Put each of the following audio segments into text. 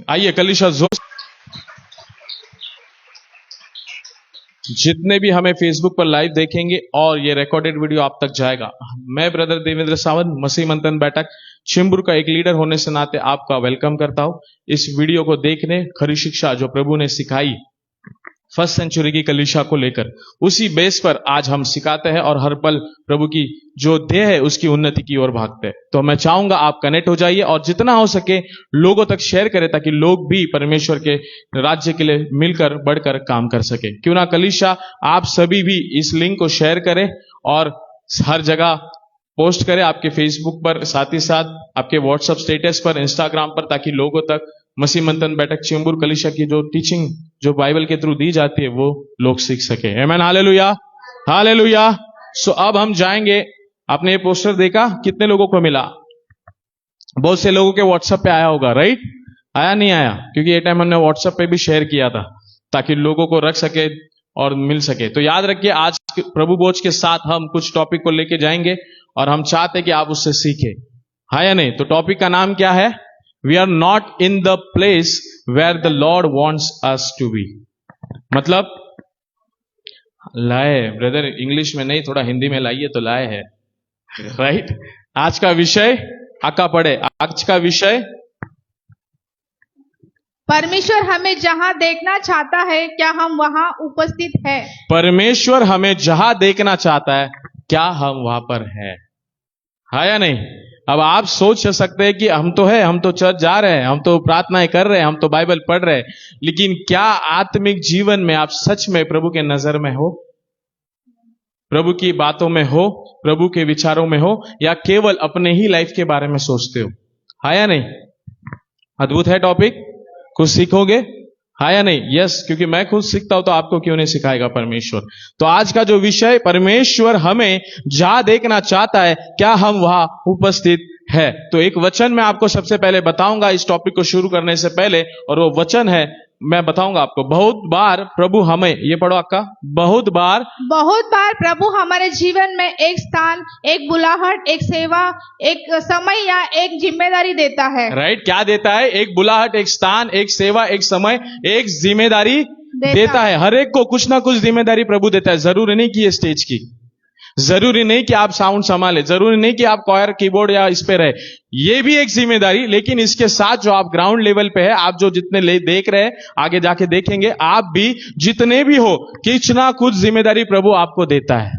आइए कलीसिया जोर। जितने भी हमें फेसबुक पर लाइव देखेंगे और ये रिकॉर्डेड वीडियो आप तक जाएगा, मैं ब्रदर देवेंद्र सावंत मसीह मंथन बैठक चिंबुर का एक लीडर होने से नाते आपका वेलकम करता हूं इस वीडियो को देखने। खरी शिक्षा जो प्रभु ने सिखाई फर्स्ट सेंचुरी की कलीसिया को लेकर, उसी बेस पर आज हम सिखाते हैं और हर पल प्रभु की जो ध्येय है उसकी उन्नति की ओर भागते हैं। तो मैं चाहूंगा आप कनेक्ट हो जाइए और जितना हो सके लोगों तक शेयर करें ताकि लोग भी परमेश्वर के राज्य के लिए मिलकर बढ़कर काम कर सके। क्यों ना कलीसिया आप सभी भी इस लिंक को शेयर करें और हर जगह पोस्ट करें, आपके फेसबुक पर, साथ ही साथ आपके व्हाट्सएप स्टेटस पर, इंस्टाग्राम पर, ताकि लोगों तक मसीह मंथन बैठक चिंबुर कलीसिया की जो टीचिंग जो बाइबल के थ्रू दी जाती है वो लोग सीख सके। आमीन, हालेलुया, हालेलुया। सो अब हम जाएंगे। आपने ये पोस्टर देखा, कितने लोगों को मिला? बहुत से लोगों के व्हाट्सएप पे आया होगा, राइट? आया नहीं आया? क्योंकि ये टाइम हमने व्हाट्सएप पे भी शेयर किया था ताकि लोगों को रख सके और मिल सके। तो याद रखिए, आज प्रभु बोझ के साथ हम कुछ टॉपिक को लेके जाएंगे और हम चाहते हैं कि आप उससे सीखें, हाँ या नहीं? तो टॉपिक का नाम क्या है? We are not in the place where the lord wants us to be. मतलब लाए ब्रदर, इंग्लिश में नहीं, थोड़ा हिंदी में लाइए तो लाए है, राइट? आज का विषय आका पढ़े। आज का विषय, परमेश्वर हमें जहां देखना चाहता है क्या हम वहां उपस्थित है? परमेश्वर हमें जहां देखना चाहता है क्या हम वहां पर है, हाँ या नहीं? अब आप सोच सकते हैं कि हम तो चर्च जा रहे हैं, हम तो प्रार्थनाएं कर रहे हैं, हम तो बाइबल पढ़ रहे हैं, लेकिन क्या आत्मिक जीवन में आप सच में प्रभु के नजर में हो, प्रभु की बातों में हो, प्रभु के विचारों में हो, या केवल अपने ही लाइफ के बारे में सोचते हो, हाँ या नहीं? अद्भुत है टॉपिक, कुछ सीखोगे, हाँ या नहीं? यस, क्योंकि मैं खुद सीखता हूं तो आपको क्यों नहीं सिखाएगा परमेश्वर। तो आज का जो विषय, परमेश्वर हमें जहां देखना चाहता है क्या हम वहां उपस्थित है। तो एक वचन मैं आपको सबसे पहले बताऊंगा इस टॉपिक को शुरू करने से पहले, और वो वचन है, मैं बताऊंगा आपको। बहुत बार प्रभु हमें, ये पढ़ो अक्का, बहुत बार प्रभु हमारे जीवन में एक स्थान, एक बुलाहट, एक सेवा, एक समय या एक जिम्मेदारी देता है, राइट? क्या देता है? एक बुलाहट, एक स्थान, एक सेवा, एक समय, एक जिम्मेदारी देता है। हर एक को कुछ ना कुछ जिम्मेदारी प्रभु देता है। जरूरी नहीं कि ये स्टेज की, जरूरी नहीं कि आप साउंड संभाले, जरूरी नहीं कि आप कॉयर, कीबोर्ड या इस पे रहे, ये भी एक जिम्मेदारी। लेकिन इसके साथ जो आप ग्राउंड लेवल पे है, आप जो जितने देख रहे हैं, आगे जाके देखेंगे, आप भी जितने भी हो, कुछ ना कुछ जिम्मेदारी प्रभु आपको देता है,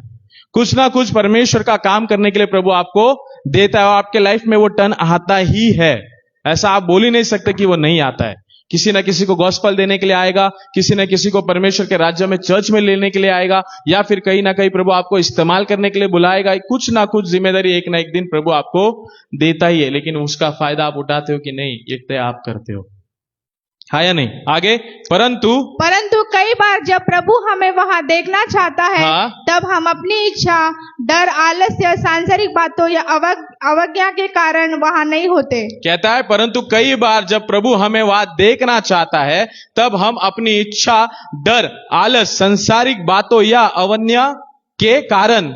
कुछ ना कुछ परमेश्वर का काम करने के लिए प्रभु आपको देता है, और आपके लाइफ में वो टर्न आता ही है। ऐसा आप बोल ही नहीं सकते कि वो नहीं आता है। किसी न किसी को गॉस्पल देने के लिए आएगा, किसी न किसी को परमेश्वर के राज्य में, चर्च में लेने के लिए आएगा, या फिर कहीं ना कहीं प्रभु आपको इस्तेमाल करने के लिए बुलाएगा। कुछ ना कुछ जिम्मेदारी एक ना एक दिन प्रभु आपको देता ही है, लेकिन उसका फायदा आप उठाते हो कि नहीं, ये तय आप करते हो, हाँ या नहीं? आगे, परंतु कई बार जब प्रभु हमें वहां देखना चाहता है, हाँ? तब हम अपनी इच्छा, डर, आलस्य, सांसारिक बातों या अवज्ञा के कारण वहां नहीं होते। कहता है, परंतु कई बार जब प्रभु हमें वहां देखना चाहता है तब हम अपनी इच्छा, डर, आलस, संसारिक बातों या अवज्ञा के कारण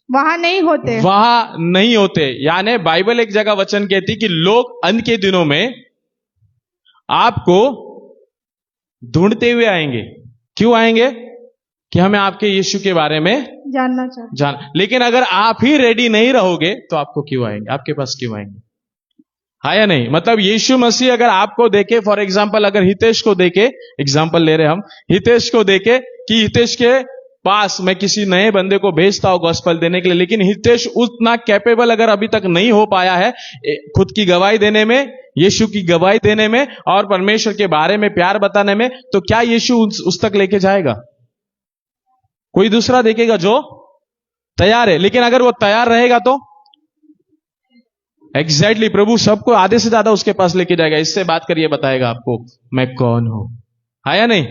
वहां नहीं होते। यानी बाइबल एक जगह वचन कहती कि लोग अंत के दिनों में आपको ढूंढते हुए आएंगे। क्यों आएंगे? कि हमें आपके यीशु के बारे में जानना चाहते। लेकिन अगर आप ही रेडी नहीं रहोगे तो आपको क्यों आएंगे, आपके पास क्यों आएंगे, हाँ या नहीं? मतलब यीशु मसीह अगर आपको देखे, फॉर एग्जाम्पल अगर हितेश को देखे, एग्जाम्पल ले रहे हम, हितेश को देखे कि हितेश के पास मैं किसी नए बंदे को भेजता हूं गॉस्पल देने के लिए, लेकिन हितेश उतना कैपेबल अगर अभी तक नहीं हो पाया है खुद की गवाही देने में, यीशु की गवाही देने में और परमेश्वर के बारे में प्यार बताने में, तो क्या यीशु उस तक लेके जाएगा? कोई दूसरा देखेगा जो तैयार है। लेकिन अगर वो तैयार रहेगा तो एग्जैक्टली प्रभु सबको आधे से ज्यादा उसके पास लेके जाएगा। इससे बात करिए, बताएगा आपको मैं कौन हूं, हाँ या नहीं?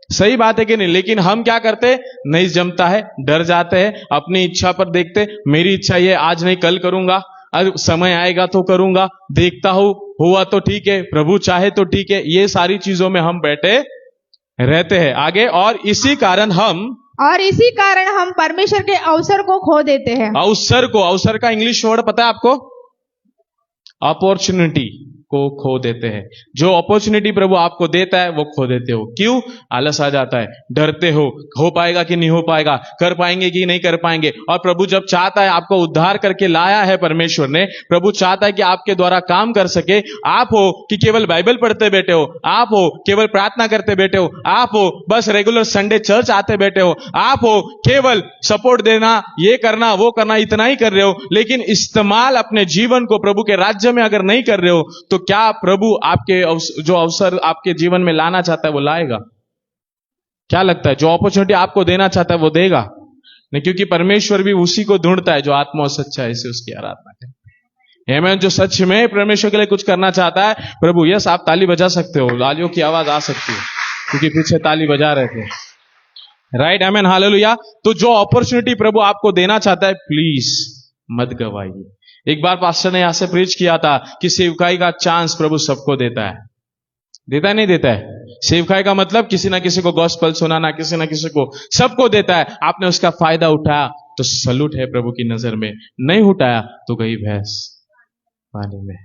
सही बात है कि नहीं? लेकिन हम क्या करते, नहीं जमता है, डर जाते हैं, अपनी इच्छा पर देखते, मेरी इच्छा ये आज नहीं कल करूंगा, अब समय आएगा तो करूंगा, देखता हूं, हुआ तो ठीक है, प्रभु चाहे तो ठीक है। ये सारी चीजों में हम बैठे रहते हैं। आगे, और इसी कारण हम परमेश्वर के अवसर को खो देते हैं। अवसर का इंग्लिश वर्ड पता है आपको? अपॉर्चुनिटी। को खो देते हैं। जो अपॉर्चुनिटी प्रभु आपको देता है वो खो देते हो। क्यों? आलस आ जाता है, डरते हो पाएगा कि नहीं हो पाएगा, कर पाएंगे कि नहीं कर पाएंगे। और प्रभु जब चाहता है, आपको उद्धार करके लाया है परमेश्वर ने, प्रभु चाहता है कि आपके द्वारा काम कर सके। आप हो कि केवल बाइबल पढ़ते बैठे हो, आप हो केवल प्रार्थना करते बैठे हो, आप हो बस रेगुलर संडे चर्च आते बैठे हो, आप हो केवल सपोर्ट देना, ये करना वो करना, इतना ही कर रहे हो, लेकिन इस्तेमाल अपने जीवन को प्रभु के राज्य में अगर नहीं कर रहे हो, तो क्या प्रभु आपके जो अवसर आपके जीवन में लाना चाहता है वो लाएगा? क्या लगता है? जो अपॉर्चुनिटी आपको देना चाहता है वो देगा? नहीं, क्योंकि परमेश्वर भी उसी को ढूंढता है जो आत्मा और सच्चाई से उसकी आराधना करे। आमीन। जो सच में परमेश्वर के लिए कुछ करना चाहता है, प्रभु यस आप ताली बजा सकते हो, तालियों की आवाज आ सकती है क्योंकि पीछे ताली बजा रहे थे। राइट, आमीन, हालेलुया। तो जो अपॉर्चुनिटी प्रभु आपको देना चाहता है, प्लीज मत गवाइए। एक बार पास्टर ने यहां से प्रीच किया था कि सेवकाई का चांस प्रभु सबको देता है। देता है नहीं देता है? सेवकाई का मतलब किसी ना किसी को गॉस्पेल सुनाना, किसी ना किसी को, सबको देता है। आपने उसका फायदा उठाया तो सलूट है प्रभु की नजर में, नहीं उठाया तो गई भैंस पानी में।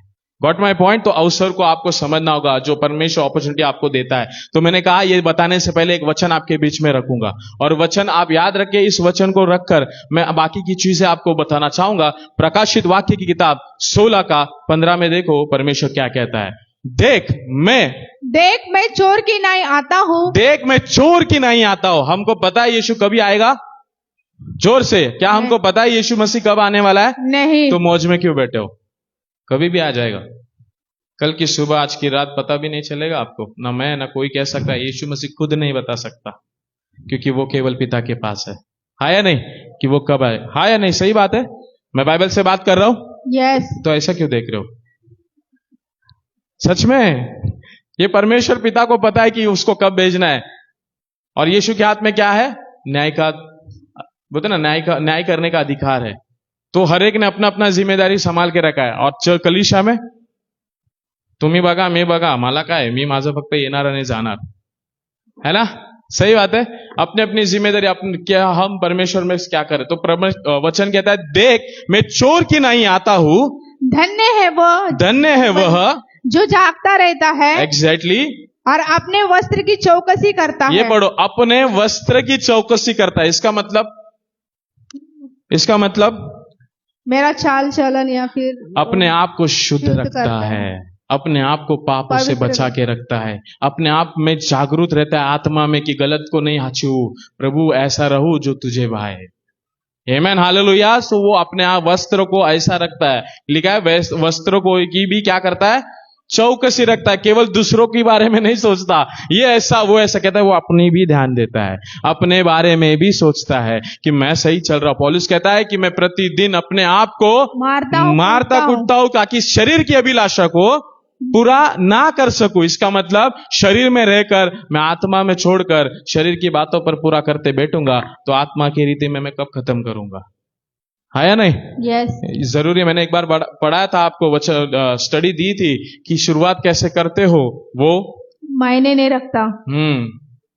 Got my point? तो अवसर को आपको समझना होगा, जो परमेश्वर अपॉर्चुनिटी आपको देता है। तो मैंने कहा ये बताने से पहले एक वचन आपके बीच में रखूंगा, और वचन आप याद रखें। इस वचन को रखकर मैं बाकी की चीजें आपको बताना चाहूंगा। प्रकाशित वाक्य की किताब 16 का 15 में देखो परमेश्वर क्या कहता है। देख मैं चोर की नहीं आता हूं। देख मैं चोर की नहीं आता हूं। हमको पता है यीशु कभी आएगा? जोर से, क्या हमको पता है यीशु मसीह कब आने वाला है? नहीं। तो मौज में क्यों बैठे हो? कभी भी आ जाएगा। कल की सुबह, आज की रात, पता भी नहीं चलेगा आपको। ना मैं ना कोई कह सकता, यीशु मसीह खुद नहीं बता सकता, क्योंकि वो केवल पिता के पास है। हाँ या नहीं? कि वो कब आए? हाँ या नहीं? सही बात है। मैं बाइबल से बात कर रहा हूं। यस। तो ऐसा क्यों देख रहे हो? सच में ये परमेश्वर पिता को पता है कि उसको कब भेजना है। और यीशु के हाथ में क्या है? न्याय का, बोलते ना, न्याय करने का अधिकार है। तो हर एक ने अपना अपना जिम्मेदारी संभाल के रखा है। और कलीसिया में तुम्ही बघा, मी बघा, मला काय, मी माझं फक्त येणार आणि जाणार, है ना? सही बात है। अपने अपनी जिम्मेदारी, अपने क्या हम परमेश्वर में क्या करें। तो वचन कहता है देख मैं चोर की नहीं आता हूं। धन्य है वह जो जागता रहता है। एग्जैक्टली। और अपने वस्त्र की चौकसी करता है। ये पढ़ो, अपने वस्त्र की चौकसी करता है। इसका मतलब मेरा चाल चलन या फिर अपने आप को शुद्ध रखता है, अपने आप को पापों से बचा के रखता है, अपने आप में जागरूक रहता है आत्मा में कि गलत को नहीं हाचू, प्रभु ऐसा रहूं जो तुझे भाए। आमीन, हालेलुया। सो वो अपने आप वस्त्र को ऐसा रखता है। लिखा है वस्त्रों को की भी क्या करता है? चौकसी रखता है। केवल दूसरों के बारे में नहीं सोचता, ये ऐसा वो ऐसा, कहता है वो अपनी भी ध्यान देता है, अपने बारे में भी सोचता है कि मैं सही चल रहा हूं। पौलुस कहता है कि मैं प्रतिदिन अपने आप को मारता कूटता हूं ताकि शरीर की अभिलाषा को पूरा ना कर सकूं। इसका मतलब शरीर में रहकर मैं आत्मा में छोड़कर शरीर की बातों पर पूरा करते बैठूंगा तो आत्मा की रीति में मैं कब खत्म करूंगा? है या नहीं? यस। जरूरी है। मैंने एक बार पढ़ाया था आपको, स्टडी दी थी कि शुरुआत कैसे करते हो वो मायने नहीं रखता,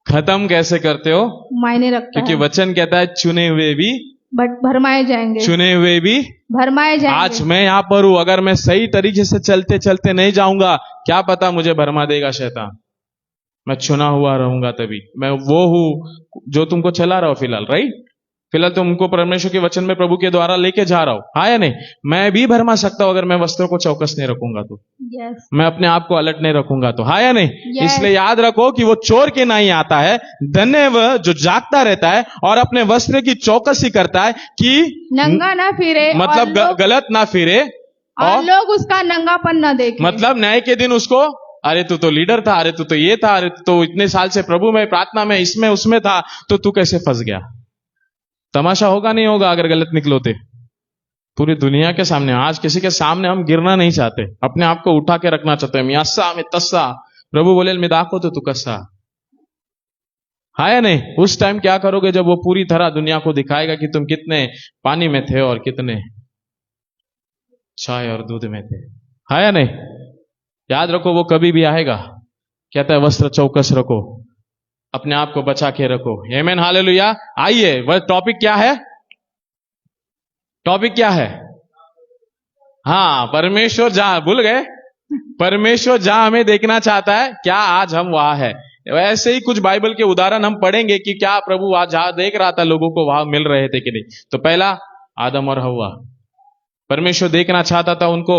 खत्म कैसे करते हो मायने रखता, क्योंकि वचन कहता है चुने हुए भी भरमाए जाएंगे, चुने हुए भी भरमाए जाएंगे। आज मैं यहाँ पर हूं, अगर मैं सही तरीके से चलते चलते नहीं जाऊंगा, क्या पता मुझे भरमा देगा शैतान। मैं चुना हुआ रहूंगा तभी। मैं वो हूं जो तुमको चला रहा हूं फिलहाल, राइट? फिलहाल तुमको परमेश्वर के वचन में प्रभु के द्वारा लेके जा रहा हूं, हाँ या नहीं? मैं भी भरमा सकता हूं अगर मैं वस्त्रों को चौकस नहीं रखूंगा तो। yes. मैं अपने आप को अलर्ट नहीं रखूंगा तो, हाँ या नहीं? yes. इसलिए याद रखो कि वो चोर के नहीं आता है। धन्य वह जो जागता रहता है और अपने वस्त्र की चौकसी करता है कि नंगा ना फिरे, मतलब गलत ना फिरे और लोग उसका नंगापन न देखें। मतलब न्याय के दिन उसको, अरे तू तो लीडर था, अरे तू तो ये था, अरे तू तो इतने साल से प्रभु में, प्रार्थना में, इसमें उसमें था, तो तू कैसे फंस गया? तमाशा होगा नहीं होगा अगर गलत निकलोते पूरी दुनिया के सामने। आज किसी के सामने हम गिरना नहीं चाहते, अपने आप को उठा के रखना चाहते हैं। मियासा में तस्सा, प्रभु बोले मैं दाखो तो तू कस्सा, हाँ या नहीं? उस टाइम क्या करोगे जब वो पूरी तरह दुनिया को दिखाएगा कि तुम कितने पानी में थे और कितने चाय और दूध में थे, हाँ या नहीं? याद रखो वो कभी भी आएगा। कहता है वस्त्र चौकस रखो, अपने आप को बचा के रखो। आमीन, हालेलुया। आइए, वह टॉपिक क्या है? टॉपिक क्या है? हाँ, परमेश्वर जहां भूल गए, परमेश्वर जहां हमें देखना चाहता है, क्या आज हम वहां है? वैसे ही कुछ बाइबल के उदाहरण हम पढ़ेंगे कि क्या प्रभु वहां जहां देख रहा था लोगों को वहां मिल रहे थे कि नहीं। तो पहला, आदम और हव्वा। परमेश्वर देखना चाहता था उनको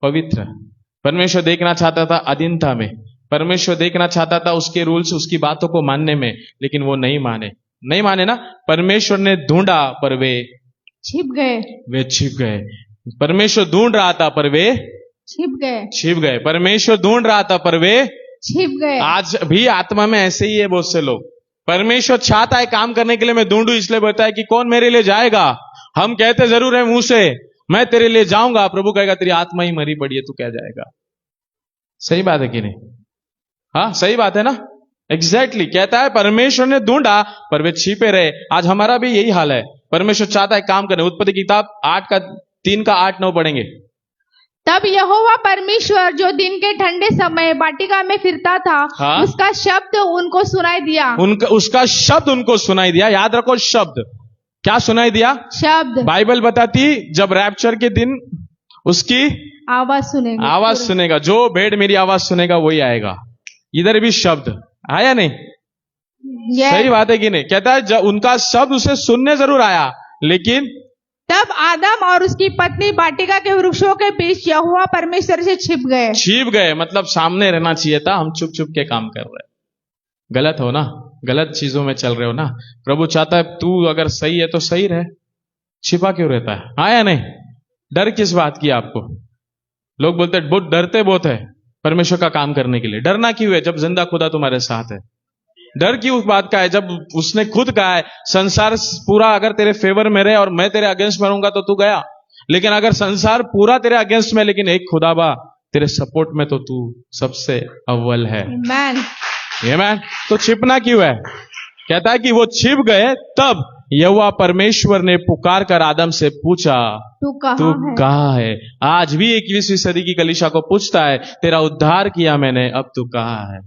पवित्र, परमेश्वर देखना चाहता था अधीनता में, परमेश्वर देखना चाहता था उसके रूल्स, उसकी बातों को मानने में, लेकिन वो नहीं माने ना। परमेश्वर ने ढूंढा पर वे छिप गए। परमेश्वर ढूंढ रहा था पर वे छिप गए। परमेश्वर ढूंढ रहा था पर वे छिप गए। आज भी आत्मा में ऐसे ही है बहुत से लोग। परमेश्वर चाहता है काम करने के लिए, मैं ढूंढू, इसलिए बताया कि कौन मेरे लिए जाएगा। हम कहते जरूर है मुंह से, मैं तेरे लिए जाऊंगा, प्रभु कहेगा तेरी आत्मा ही मरी पड़ी है, तू क्या जाएगा? सही बात है कि नहीं? हाँ, सही बात है ना। एग्जैक्टली कहता है परमेश्वर ने ढूंढा पर वे छिपे रहे। आज हमारा भी यही हाल है। परमेश्वर चाहता है काम करने। उत्पत्ति की किताब 3:8-9 पढ़ेंगे। तब यहोवा परमेश्वर जो दिन के ठंडे समय वाटिका में फिरता था, हाँ? उसका शब्द उनको सुनाई दिया। उसका शब्द उनको सुनाई दिया। याद रखो, शब्द। क्या सुनाई दिया? शब्द। बाइबल बताती जब रैप्चर के दिन उसकी आवाज सुनेगा। जो भेड़ मेरी आवाज सुनेगा वही आएगा। इधर भी शब्द आया नहीं? सही बात है कि नहीं? कहता है जब उनका शब्द उसे सुनने जरूर आया, लेकिन तब आदम और उसकी पत्नी वाटिका के वृक्षों के बीच यहोवा परमेश्वर से छिप गए। मतलब सामने रहना चाहिए था, हम चुप चुप के काम कर रहे। गलत हो ना, गलत चीजों में चल रहे हो ना। प्रभु चाहता है तू अगर सही है तो सही रहे, छिपा क्यों रहता है? हाँ या नहीं? डर किस बात की आपको? लोग बोलते हैं बहुत डरते बहुत है परमेश्वर का काम करने के लिए। डरना क्यों है जब जिंदा खुदा तुम्हारे साथ है? डर क्यों उस बात का है जब उसने खुद कहा है संसार पूरा अगर तेरे फेवर में रहे और मैं तेरे अगेंस्ट में रहूंगा तो तू गया, लेकिन अगर संसार पूरा तेरे अगेंस्ट में लेकिन एक खुदाबा तेरे सपोर्ट में तो तू सबसे अव्वल है। आमीन। तो छिपना क्यों है? कहता है कि वो छिप गए। तब यहोवा परमेश्वर ने पुकार कर आदम से पूछा, तू कहाँ है? आज भी 21वीं सदी की कलीसिया को पूछता है, तेरा उद्धार किया मैंने, अब तू कहाँ है?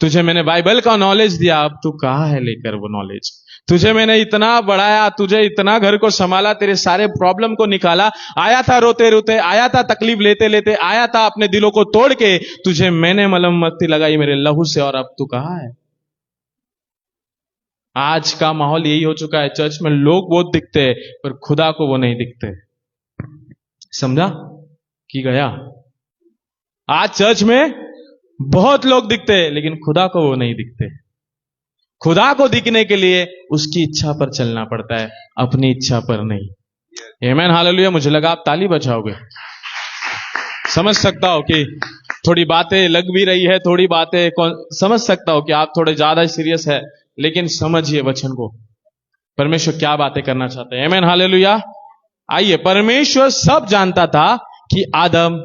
तुझे मैंने बाइबल का नॉलेज दिया, अब तू कहाँ है लेकर वो नॉलेज? तुझे मैंने इतना बढ़ाया, तुझे इतना घर को संभाला, तेरे सारे प्रॉब्लम को निकाला, आया था रोते रोते, आया था तकलीफ लेते लेते, आया था अपने दिलों को तोड़ के, तुझे मैंने मलम मत्ती लगाई मेरे लहू से, और अब तू कहाँ है? आज का माहौल यही हो चुका है। चर्च में लोग बहुत दिखते हैं पर खुदा को वो नहीं दिखते। समझा कि गया? आज चर्च में बहुत लोग दिखते हैं लेकिन खुदा को वो नहीं दिखते। खुदा को दिखने के लिए उसकी इच्छा पर चलना पड़ता है, अपनी इच्छा पर नहीं। आमीन, हालेलुया। मुझे लगा आप ताली बजाओगे। समझ सकता हो कि थोड़ी बातें लग भी रही है, थोड़ी बातें समझ सकता हो कि आप थोड़े ज्यादा सीरियस है, लेकिन समझिए वचन को, परमेश्वर क्या बातें करना चाहते हैं। आमीन, हालेलुया। आइए, परमेश्वर सब जानता था कि आदम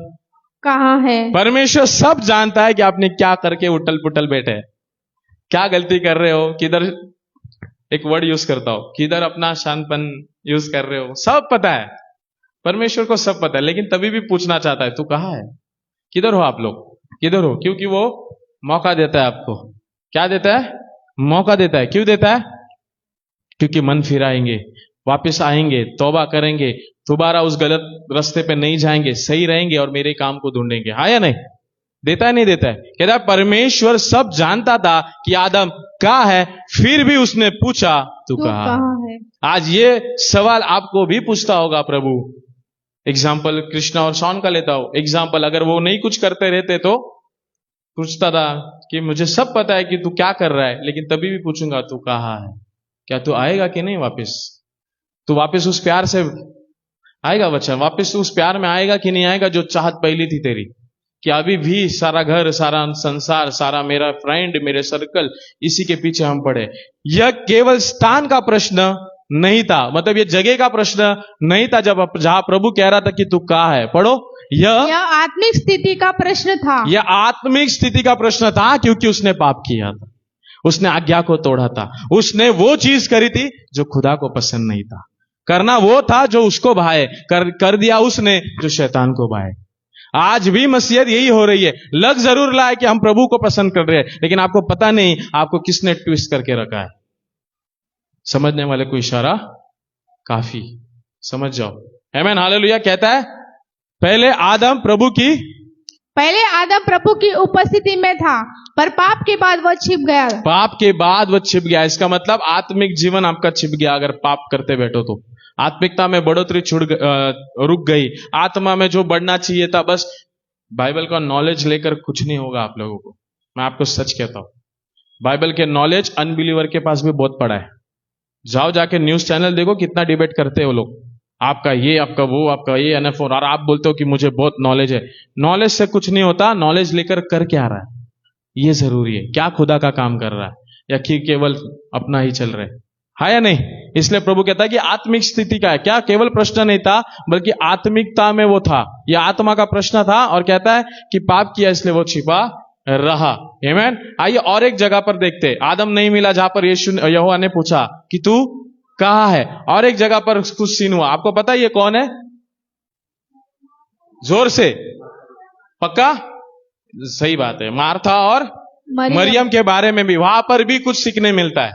कहाँ है। परमेश्वर सब जानता है कि आपने क्या करके उठल पुटल बैठे, क्या गलती कर रहे हो, किधर एक वर्ड यूज करता हो, किधर अपना शानपन यूज कर रहे हो, सब पता है। परमेश्वर को सब पता है, लेकिन तभी भी पूछना चाहता है, तू कहाँ है? किधर हो आप लोग? किधर हो? क्योंकि वो मौका देता है आपको। क्या देता है? मौका देता है। क्यों देता है? क्योंकि मन फिराएंगे, वापस आएंगे, तौबा करेंगे, दोबारा उस गलत रास्ते पे नहीं जाएंगे, सही रहेंगे और मेरे काम को ढूंढेंगे। हाँ या नहीं? देता है नहीं देता है? कहता है परमेश्वर सब जानता था कि आदम कहाँ है, फिर भी उसने पूछा तू कहाँ है? आज ये सवाल आपको भी पूछता होगा प्रभु। एग्जाम्पल कृष्णा और शॉन का लेता हूं। एग्जाम्पल, अगर वो नहीं कुछ करते रहते तो पूछता था कि मुझे सब पता है कि तू क्या कर रहा है, लेकिन तभी भी पूछूंगा तू कहाँ है? क्या तू आएगा कि नहीं वापस? तू वापस उस प्यार से आएगा बच्चा? वापस तू उस प्यार में आएगा कि नहीं आएगा जो चाहत पहली थी तेरी? कि अभी भी सारा घर, सारा संसार, सारा मेरा फ्रेंड, मेरे सर्कल, इसी के पीछे हम पड़े। यह केवल स्थान का प्रश्न नहीं था, मतलब ये जगह का प्रश्न नहीं था जहां प्रभु कह रहा था कि तू कहाँ है। पढ़ो, यह आत्मिक स्थिति का प्रश्न था। यह आत्मिक स्थिति का प्रश्न था, क्योंकि उसने पाप किया था, उसने आज्ञा को तोड़ा था, उसने वो चीज करी थी जो खुदा को पसंद नहीं था। करना वो था जो उसको भाए, कर दिया उसने जो शैतान को भाए। आज भी मसीहत यही हो रही है। लग जरूर रहा है कि हम प्रभु को पसंद कर रहे हैं, लेकिन आपको पता नहीं आपको किसने ट्विस्ट करके रखा है। समझने वाले को इशारा काफी, समझ जाओ। आमीन, हालेलुया। कहता है पहले आदम प्रभु की उपस्थिति में था, पर पाप के बाद वह छिप गया। पाप के बाद वो छिप गया। इसका मतलब आत्मिक जीवन आपका छिप गया अगर पाप करते बैठो तो। आत्मिकता में बढ़ोतरी रुक गई। आत्मा में जो बढ़ना चाहिए था, बस बाइबल का नॉलेज लेकर कुछ नहीं होगा आप लोगों को। मैं आपको सच कहता हूं, बाइबल के नॉलेज अनबिलीवर के पास भी बहुत पड़ा है। जाओ जाके न्यूज चैनल देखो, कितना डिबेट करते हैं वो लोग, आपका ये, आपका वो, आपका ये NF4, और आप बोलते हो कि मुझे बहुत नॉलेज है। नॉलेज से कुछ नहीं होता। नॉलेज लेकर कर क्या रहा है, ये जरूरी है। क्या खुदा का काम कर रहा है या कि केवल अपना ही चल रहा है या नहीं। इसलिए प्रभु कहता है कि आत्मिक स्थिति का है। क्या केवल प्रश्न नहीं था, बल्कि आत्मिकता में वो था। यह आत्मा का प्रश्न था, और कहता है कि पाप किया इसलिए वो छिपा रहा। आमीन। आइए और एक जगह पर देखते। आदम नहीं मिला जहां पर यहोवा ने पूछा कि तू कहां है। और एक जगह पर कुछ सीन हुआ। आपको पता है ये कौन है? जोर से, पक्का? सही बात है, मार्था और मरियम के बारे में भी वहां पर भी कुछ सीखने मिलता है।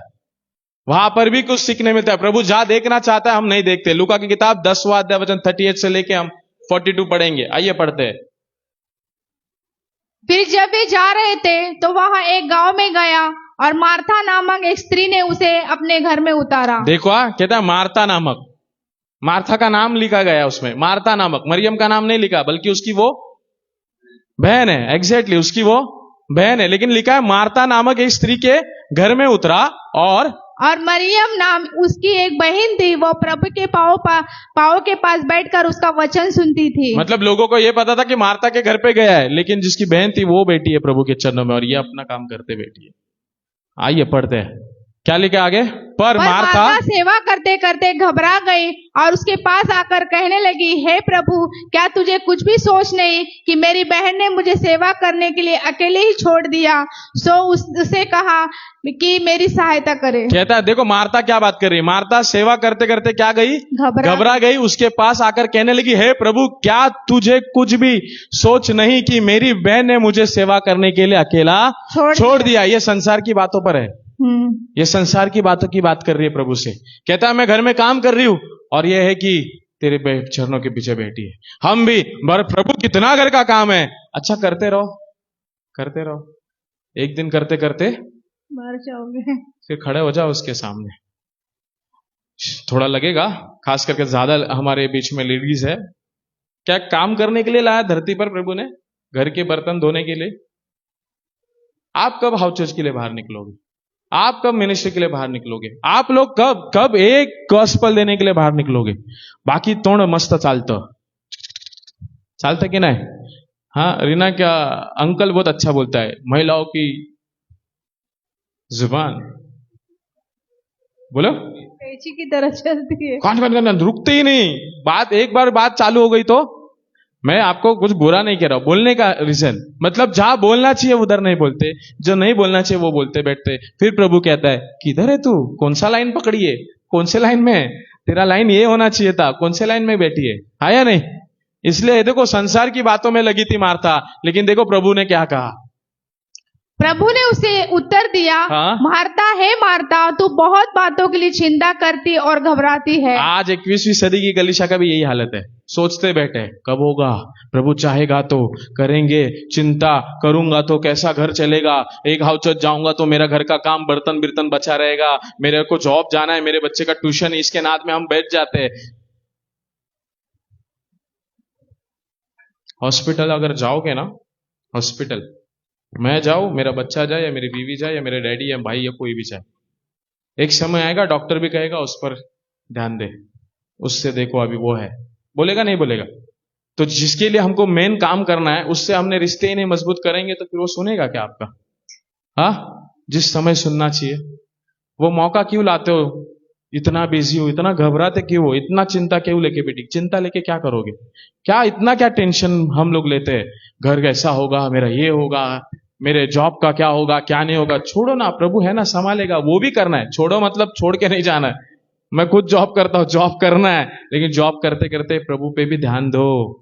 वहां पर भी कुछ सीखने मिलता है। प्रभु जहां देखना चाहता है हम नहीं देखते। लूका की किताब 10वां अध्याय वचन 38 से लेके हम 42 पढ़ेंगे। आइए पढ़ते हैं। फिर जब वे जा रहे थे तो वहां एक गांव में गया, और मार्था नामक एक स्त्री ने उसे अपने घर में उतारा। देखो, कहता है मार्था नामक, मार्था का नाम लिखा गया उसमें, मार्था नामक। मरियम का नाम नहीं लिखा, बल्कि उसकी वो बहन है। एग्जैक्टली उसकी वो बहन है, लेकिन लिखा है मार्था नामक एक स्त्री के घर में उतरा। और मरियम नाम उसकी एक बहन थी, वो प्रभु के पाँव के पास बैठकर उसका वचन सुनती थी। मतलब लोगों को यह पता था कि मार्था के घर पे गया है, लेकिन जिसकी बहन थी वो बैठी है प्रभु के चरणों में, और ये अपना काम करते बैठी है। आइए पढ़ते हैं, क्या लिखा आगे। पर मार्था सेवा करते करते घबरा गई और उसके पास आकर कहने लगी, हे प्रभु, क्या तुझे कुछ भी सोच नहीं कि मेरी बहन ने मुझे सेवा करने के लिए अकेले ही छोड़ दिया? सो उससे कहा कि मेरी सहायता करे। कहता है, देखो मार्था क्या बात कर रही है। मार्था सेवा करते करते क्या गई? घबरा गई। उसके पास आकर कहने लगी, हे प्रभु, क्या तुझे कुछ भी सोच नहीं कि मेरी बहन ने मुझे सेवा करने के लिए अकेला छोड़ दिया? ये संसार की बातों पर है। ये संसार की बातों की बात कर रही है प्रभु से। कहता है मैं घर में काम कर रही हूं, और ये है कि तेरे चरणों के पीछे बैठी है। हम भी, प्रभु कितना घर का काम है। अच्छा, करते रहो। एक दिन करते करते मर जाओगे, फिर खड़े हो जाओ उसके सामने। थोड़ा लगेगा, खास करके ज्यादा हमारे बीच में लेडीज है। क्या काम करने के लिए लाया धरती पर प्रभु ने? घर के बर्तन धोने के लिए? आप कब हाउस चर्च के लिए बाहर निकलोगे? आप कब मिनिस्ट्री के लिए बाहर निकलोगे? आप लोग कब एक गॉस्पेल देने के लिए बाहर निकलोगे? बाकी तोड़ मस्त चालता कि नहीं? हाँ, रीना क्या अंकल बहुत अच्छा बोलता है, महिलाओं की जुबान बोलो पेची की तरह चलती है, कौन रुकते ही नहीं। एक बार बात चालू हो गई तो मैं आपको कुछ बुरा नहीं कह रहा हूं। बोलने का रीजन मतलब जहां बोलना चाहिए उधर नहीं बोलते, जो नहीं बोलना चाहिए वो बोलते बैठते। फिर प्रभु कहता है, किधर है तू? कौन सा लाइन पकड़ी है? कौन से लाइन में है? तेरा लाइन ये होना चाहिए था, कौन से लाइन में बैठी है? आया नहीं? इसलिए देखो, संसार की बातों में लगी थी मार्था, लेकिन देखो प्रभु ने क्या कहा। प्रभु ने उसे उत्तर दिया, हाँ? मार्था है मार्था, तू बहुत बातों के लिए चिंता करती और घबराती है। आज 21वीं सदी की कलीसिया का भी यही हालत है। सोचते बैठे कब होगा, प्रभु चाहेगा तो करेंगे, चिंता करूंगा तो कैसा घर चलेगा, एक हाउस चर्च जाऊंगा तो मेरा घर का काम बर्तन बिर्तन बचा रहेगा, मेरे को जॉब जाना है, मेरे बच्चे का ट्यूशन, इसके नाद में हम बैठ जाते हैं। हॉस्पिटल अगर जाओगे ना, हॉस्पिटल मैं जाऊं, मेरा बच्चा जाए, या मेरी बीवी जाए, या मेरे डैडी या भाई या कोई भी जाए, एक समय आएगा डॉक्टर भी कहेगा उस पर ध्यान दे, उससे देखो अभी वो है, बोलेगा नहीं बोलेगा? तो जिसके लिए हमको मेन काम करना है, उससे हमने रिश्ते ही नहीं मजबूत करेंगे तो फिर वो सुनेगा क्या आपका? हाँ, जिस समय सुनना चाहिए वो मौका क्यों लाते हो? इतना बिजी हो, इतना घबराते क्यों हो, इतना चिंता क्यों लेके बेटी? चिंता लेके क्या करोगे? इतना क्या टेंशन हम लोग लेते हैं? घर कैसा होगा, मेरा ये होगा, मेरे जॉब का क्या होगा, क्या नहीं होगा? छोड़ो ना, प्रभु है ना, संभालेगा। वो भी करना है, छोड़ो मतलब छोड़ के नहीं जाना है। मैं खुद जॉब करता हूं, जॉब करना है, लेकिन जॉब करते करते प्रभु पे भी ध्यान दो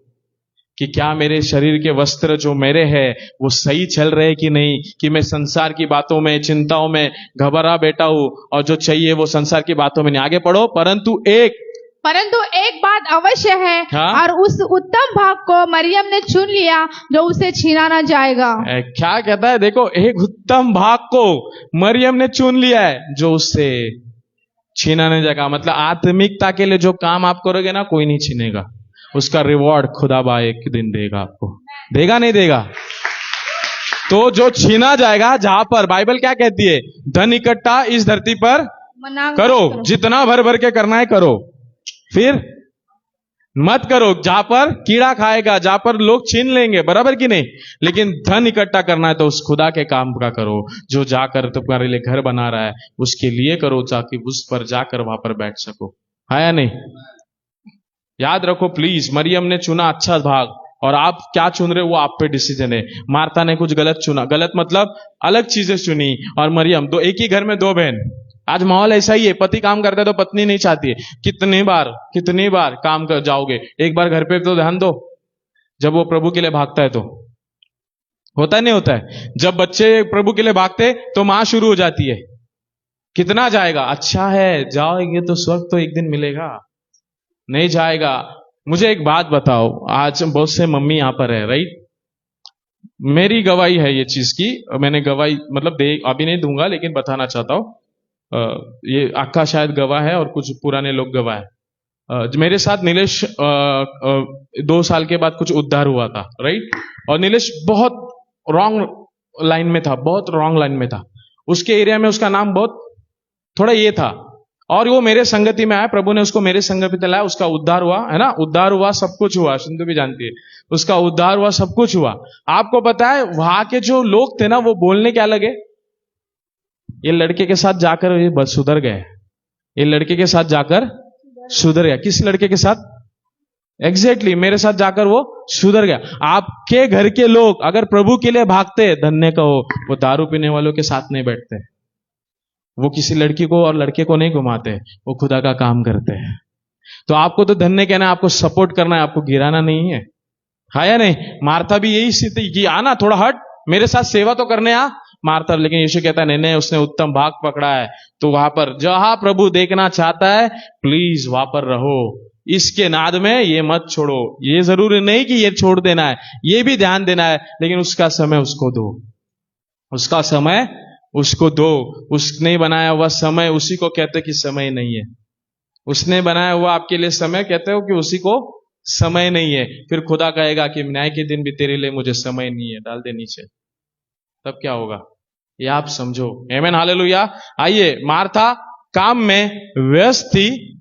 कि क्या मेरे शरीर के वस्त्र जो मेरे हैं वो सही चल रहे कि नहीं, कि मैं संसार की बातों में, चिंताओं में घबरा बैठा हूं, और जो चाहिए वो संसार की बातों में नहीं। आगे पढ़ो, परंतु एक परंतु एक बात अवश्य है, हाँ? और उस उत्तम भाग को मरियम ने चुन लिया जो उसे छीना न जाएगा। क्या कहता है? देखो, एक उत्तम भाग को मरियम ने चुन लिया है जो उससे छीना नहीं जाएगा। मतलब आत्मिकता के लिए जो काम आप करोगे ना, कोई नहीं छीनेगा। उसका रिवॉर्ड खुदा एक दिन देगा आपको। देगा नहीं देगा? तो जो छीना जाएगा, जहां पर बाइबल क्या कहती है, धन इकट्ठा इस धरती पर मना करो, जितना भर भर के करना है करो, फिर मत करो जहां पर कीड़ा खाएगा, जहां पर लोग छीन लेंगे, बराबर कि नहीं? लेकिन धन इकट्ठा करना है तो उस खुदा के काम का करो, जो जाकर तुम्हारे लिए घर बना रहा है उसके लिए करो, ताकि उस पर जाकर वहां पर बैठ सको। है या नहीं? याद रखो प्लीज, मरियम ने चुना अच्छा भाग, और आप क्या चुन रहे हो वो आप पे डिसीजन है। मार्था ने कुछ गलत चुना, गलत मतलब अलग चीजें चुनी, और मरियम, दो, एक ही घर में दो बहन। आज माहौल ऐसा ही है, पति काम करता है तो पत्नी नहीं चाहती है। कितनी बार काम कर जाओगे, एक बार घर पे तो ध्यान दो। जब वो प्रभु के लिए भागता है तो होता नहीं होता है? जब बच्चे प्रभु के लिए भागते तो मां शुरू हो जाती है, कितना जाएगा, अच्छा है जाओगे तो स्वर्ग तो एक दिन मिलेगा। नहीं जाएगा। मुझे एक बात बताओ, आज बहुत से मम्मी यहां पर है, राइट? मेरी गवाही है ये चीज की, मैंने गवाही मतलब अभी नहीं दूंगा, लेकिन बताना चाहता हूं। ये अक्का शायद गवाह है और कुछ पुराने लोग गवाह है। मेरे साथ नीलेश 2 साल के बाद कुछ उद्धार हुआ था, राइट? और नीलेश बहुत रॉन्ग लाइन में था, बहुत रॉन्ग लाइन में था। उसके एरिया में उसका नाम बहुत थोड़ा ये था, और वो मेरे संगति में आया, प्रभु ने उसको मेरे संगति में लाया, उसका उद्धार हुआ, है ना? उद्धार हुआ, सब कुछ हुआ, सिंधु भी जानती है, उसका उद्धार हुआ, सब कुछ हुआ। आपको पता है वहां के जो लोग थे ना, वो बोलने क्या लगे, ये लड़के के साथ जाकर ये बस सुधर गए, ये लड़के के साथ जाकर सुधर गया। किस लड़के के साथ? एग्जैक्टली मेरे साथ जाकर वो सुधर गया। आपके घर के लोग अगर प्रभु के लिए भागते, धन्य कहो, वो दारू पीने वालों के साथ नहीं बैठते, वो किसी लड़की को और लड़के को नहीं घुमाते, वो खुदा का काम करते हैं। तो आपको तो धन्य कहना है, आपको सपोर्ट करना है, आपको गिराना नहीं है। हाँ या नहीं? मार्था भी यही स्थिति की, आना थोड़ा हट, मेरे साथ सेवा तो करने आ मार्था। लेकिन यीशु कहता है नहीं, उसने उत्तम भाग पकड़ा है, तो वहां पर जहां प्रभु देखना चाहता है, प्लीज वहां पर रहो। इसके नाद में ये मत छोड़ो। ये जरूरी नहीं कि ये छोड़ देना है, ये भी ध्यान देना है, लेकिन उसका समय उसको दो, उसका समय उसको दो। उसने बनाया हुआ समय, उसी को कहते कि समय नहीं है। उसने बनाया हुआ आपके लिए समय, कहते हो कि उसी को समय नहीं है। फिर खुदा कहेगा कि न्याय के दिन भी तेरे लिए मुझे समय नहीं है, डाल दे नीचे। तब क्या होगा ये आप समझो। आमीन, हालेलुया। आइए, मार्था काम में व्यस्त थी,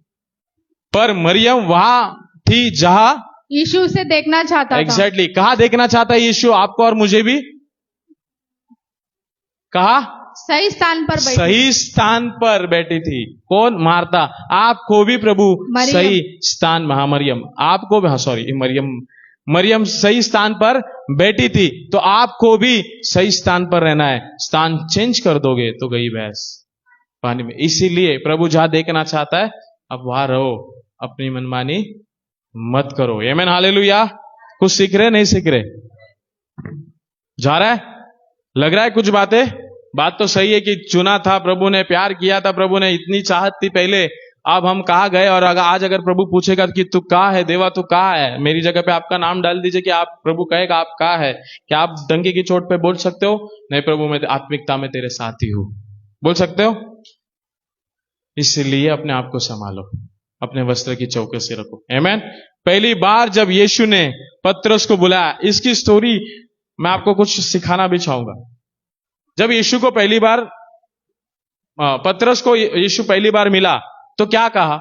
पर मरियम वहां थी जहां यीशु उसे देखना चाहता था। एग्जैक्टली कहा देखना चाहता है यीशु? आपको और मुझे भी कहा सही स्थान पर बैठी। सही स्थान पर बैठी थी। कौन? मार्था। आपको भी प्रभु सही स्थान, मरियम आपको भी, सॉरी मरियम सही स्थान पर बैठी थी, तो आपको भी सही स्थान पर रहना है। स्थान चेंज कर दोगे तो गई भैंस पानी में। इसीलिए प्रभु जहां देखना चाहता है, अब वहां रहो, अपनी मनमानी मत करो। आमीन, हालेलुया। कुछ सीख रहे, नहीं सीख रहे? जा रहा है? लग रहा है कुछ बातें? बात तो सही है कि चुना था प्रभु ने, प्यार किया था प्रभु ने, इतनी चाहत थी पहले। अब हम कहा गए? और आज अगर प्रभु पूछेगा कि तू कहाँ है देवा, तू कहाँ है, मेरी जगह पे आपका नाम डाल दीजिए कि आप, प्रभु कहेगा आप कहाँ है, क्या आप डंके की चोट पे बोल सकते हो? नहीं प्रभु, मैं आत्मिकता में तेरे साथ ही हूं, बोल सकते हो? इसलिए अपने आप को संभालो, अपने वस्त्र की चौकसी रखो। आमीन। पहली बार जब यीशु ने पतरस को बुलाया, इसकी स्टोरी मैं आपको कुछ सिखाना भी चाहूंगा। जब यीशु को पहली बार, पतरस को यीशु पहली बार मिला तो क्या कहा?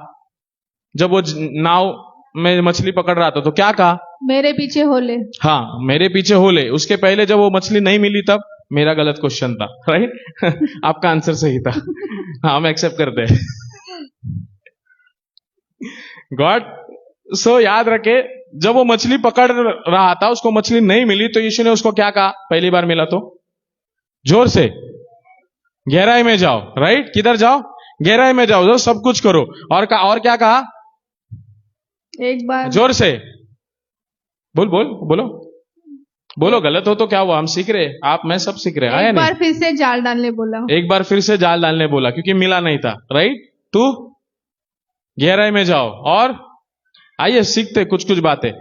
जब वो नाव में मछली पकड़ रहा था तो क्या कहा? मेरे पीछे हो ले। हाँ, मेरे पीछे हो ले। उसके पहले जब वो मछली नहीं मिली तब मेरा गलत क्वेश्चन था, राइट? आपका आंसर सही था। हाँ, हम एक्सेप्ट करते हैं। गॉड सो याद रखे, जब वो मछली पकड़ रहा था, उसको मछली नहीं मिली, तो यीशु ने उसको क्या कहा? पहली बार मिला तो जोर से, गहराई में जाओ, राइट? किधर जाओ? गहराई में जाओ, सब कुछ करो। और क्या कहा? एक बार जोर से बोलो। गलत हो तो क्या हुआ? हम सीख रहे, आप मैं सब सीख रहे। एक बार फिर से जाल डालने बोला। एक बार फिर से जाल डालने बोला, क्योंकि मिला नहीं था, राइट? तू गहराई में जाओ। और आइए सीखते कुछ कुछ बातें।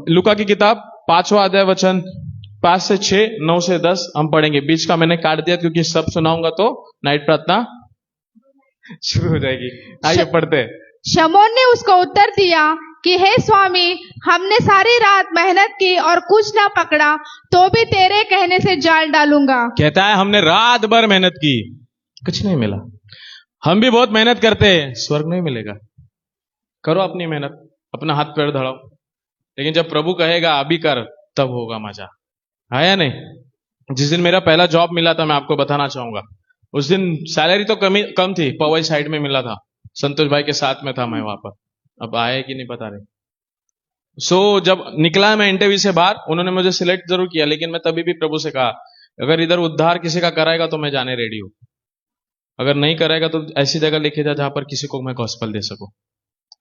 लूका की किताब 5वां अध्याय वचन 5 से 6, 9 से 10 हम पढ़ेंगे। बीच का मैंने काट दिया क्योंकि सब सुनाऊंगा तो नाइट प्रार्थना शुरू हो जाएगी। आइए पढ़ते हैं। शमौन ने उसको उत्तर दिया कि हे स्वामी, हमने सारी रात मेहनत की और कुछ ना पकड़ा, तो भी तेरे कहने से जाल डालूंगा। कहता है हमने रात भर मेहनत की, कुछ नहीं मिला। हम भी बहुत मेहनत करते हैं, स्वर्ग नहीं मिलेगा। करो अपनी मेहनत, अपना हाथ पैर धड़ाओ, लेकिन जब प्रभु कहेगा अभी कर, तब होगा मजा, है या नहीं। जिस दिन मेरा पहला जॉब मिला था, मैं आपको बताना चाहूंगा, उस दिन सैलरी तो कम थी, पवई साइड में मिला था, संतोष भाई के साथ में था मैं वहां पर। अब आया कि नहीं पता नहीं। जब निकला मैं इंटरव्यू से बाहर, उन्होंने मुझे सिलेक्ट जरूर किया, लेकिन मैं तभी भी प्रभु से कहा अगर इधर उद्धार किसी का कराएगा तो मैं जाने रेडी हूं, अगर नहीं कराएगा तो ऐसी जगह लेके जा जहां पर किसी को मैं गॉस्पेल दे सकूं,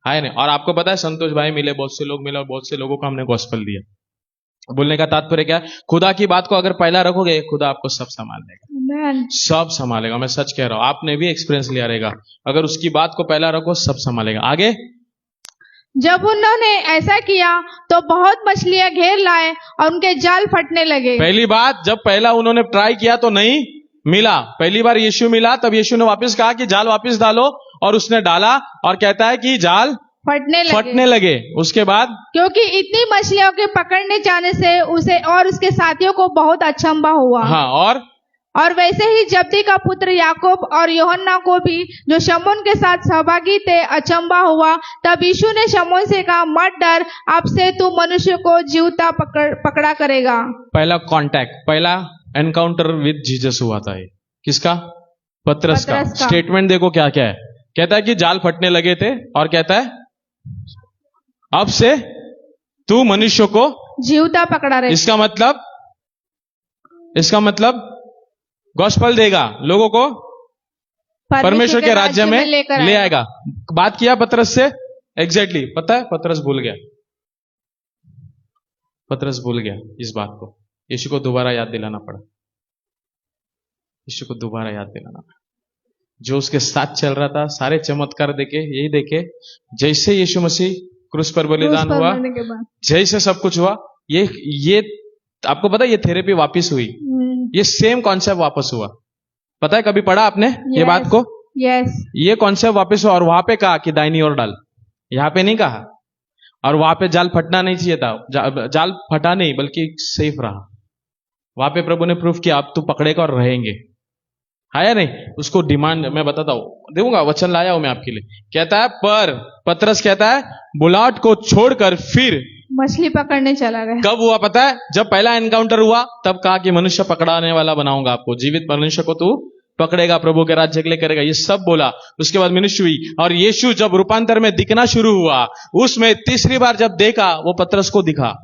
है नहीं। और आपको पता है संतोष भाई मिले, बहुत से लोग मिले, और बहुत से लोगों को हमने गॉस्पेल दिया। बोलने का तात्पर्य क्या है, खुदा की बात को अगर पहला रखोगे, खुदा आपको सब संभाल लेगा, सब संभालेगा। मैं सच कह रहा हूं, आपने भी एक्सपीरियंस लिया रहेगा। अगर उसकी बात को पहला रखो, सब संभालेगा। आगे, जब उन्होंने ऐसा किया तो बहुत मछलियां घेर लाए और उनके जाल फटने लगे। पहली बात, जब पहला उन्होंने ट्राई किया तो नहीं मिला। पहली बार यीशु मिला, तब यीशु ने वापस कहा कि जाल वापस डालो, और उसने डाला, और कहता है कि जाल फटने लगे। उसके बाद, क्योंकि इतनी मछलियों के पकड़ने जाने से उसे और उसके साथियों को बहुत अचंभा हुआ। हाँ, और वैसे ही जब्दी का पुत्र याकूब और यूहन्ना को भी, जो शमौन के साथ सहभागी थे, अचंभा हुआ। तब यीशु ने शमौन से कहा, मत डर, अब से तू मनुष्य को जीवता पकड़ा करेगा। पहला कांटेक्ट, पहला एनकाउंटर विद जीसस हुआ था। ये किसका? पतरस का। स्टेटमेंट देखो क्या क्या है। कहता है कि जाल फटने लगे थे, और कहता है अब से तू मनुष्य को जीवता पकड़ा रहेगा। इसका मतलब गॉस्पेल देगा, लोगों को परमेश्वर के राज्य में ले आएगा। बात किया पतरस से, एग्जैक्टली पता है, पतरस भूल गया इस बात को। यीशु को दोबारा याद दिलाना पड़ा, जो उसके साथ चल रहा था, सारे चमत्कार देखे, यही देखे, जैसे यीशु मसीह क्रूस पर बलिदान हुआ, जैसे सब कुछ हुआ, ये आपको पता है, ये थेरेपी वापस हुई, ये सेम कॉन्सेप्ट वापस हुआ। पता है, कभी पढ़ा आपने ये बात को? ये कॉन्सेप्ट वापस हुआ, और वहां पे कहा कि दाहिनी ओर डाल, यहां पे नहीं कहा। और वहां पे जाल फटना नहीं चाहिए था, जाल फटा नहीं बल्कि सेफ रहा। वहां पे प्रभु ने प्रूफ किया, अब तू पकड़ेगा और रहेंगे, है या नहीं। उसको डिमांड मैं बताता हूं, दूंगा, वचन लाया हूं मैं आपके लिए। कहता है, पर पतरस कहता है बुलाट को छोड़कर फिर मछली पकड़ने चला गया। कब हुआ पता है? जब पहला एनकाउंटर हुआ, तब कहा कि मनुष्य पकड़ाने वाला बनाऊंगा आपको, जीवित मनुष्य को तू पकड़ेगा, प्रभु के राज्य के लिए करेगा, ये सब बोला। उसके बाद मनुष्य हुई, और यीशु जब रूपांतर में दिखना शुरू हुआ, उसमें तीसरी बार जब देखा, वो पतरस को दिखा।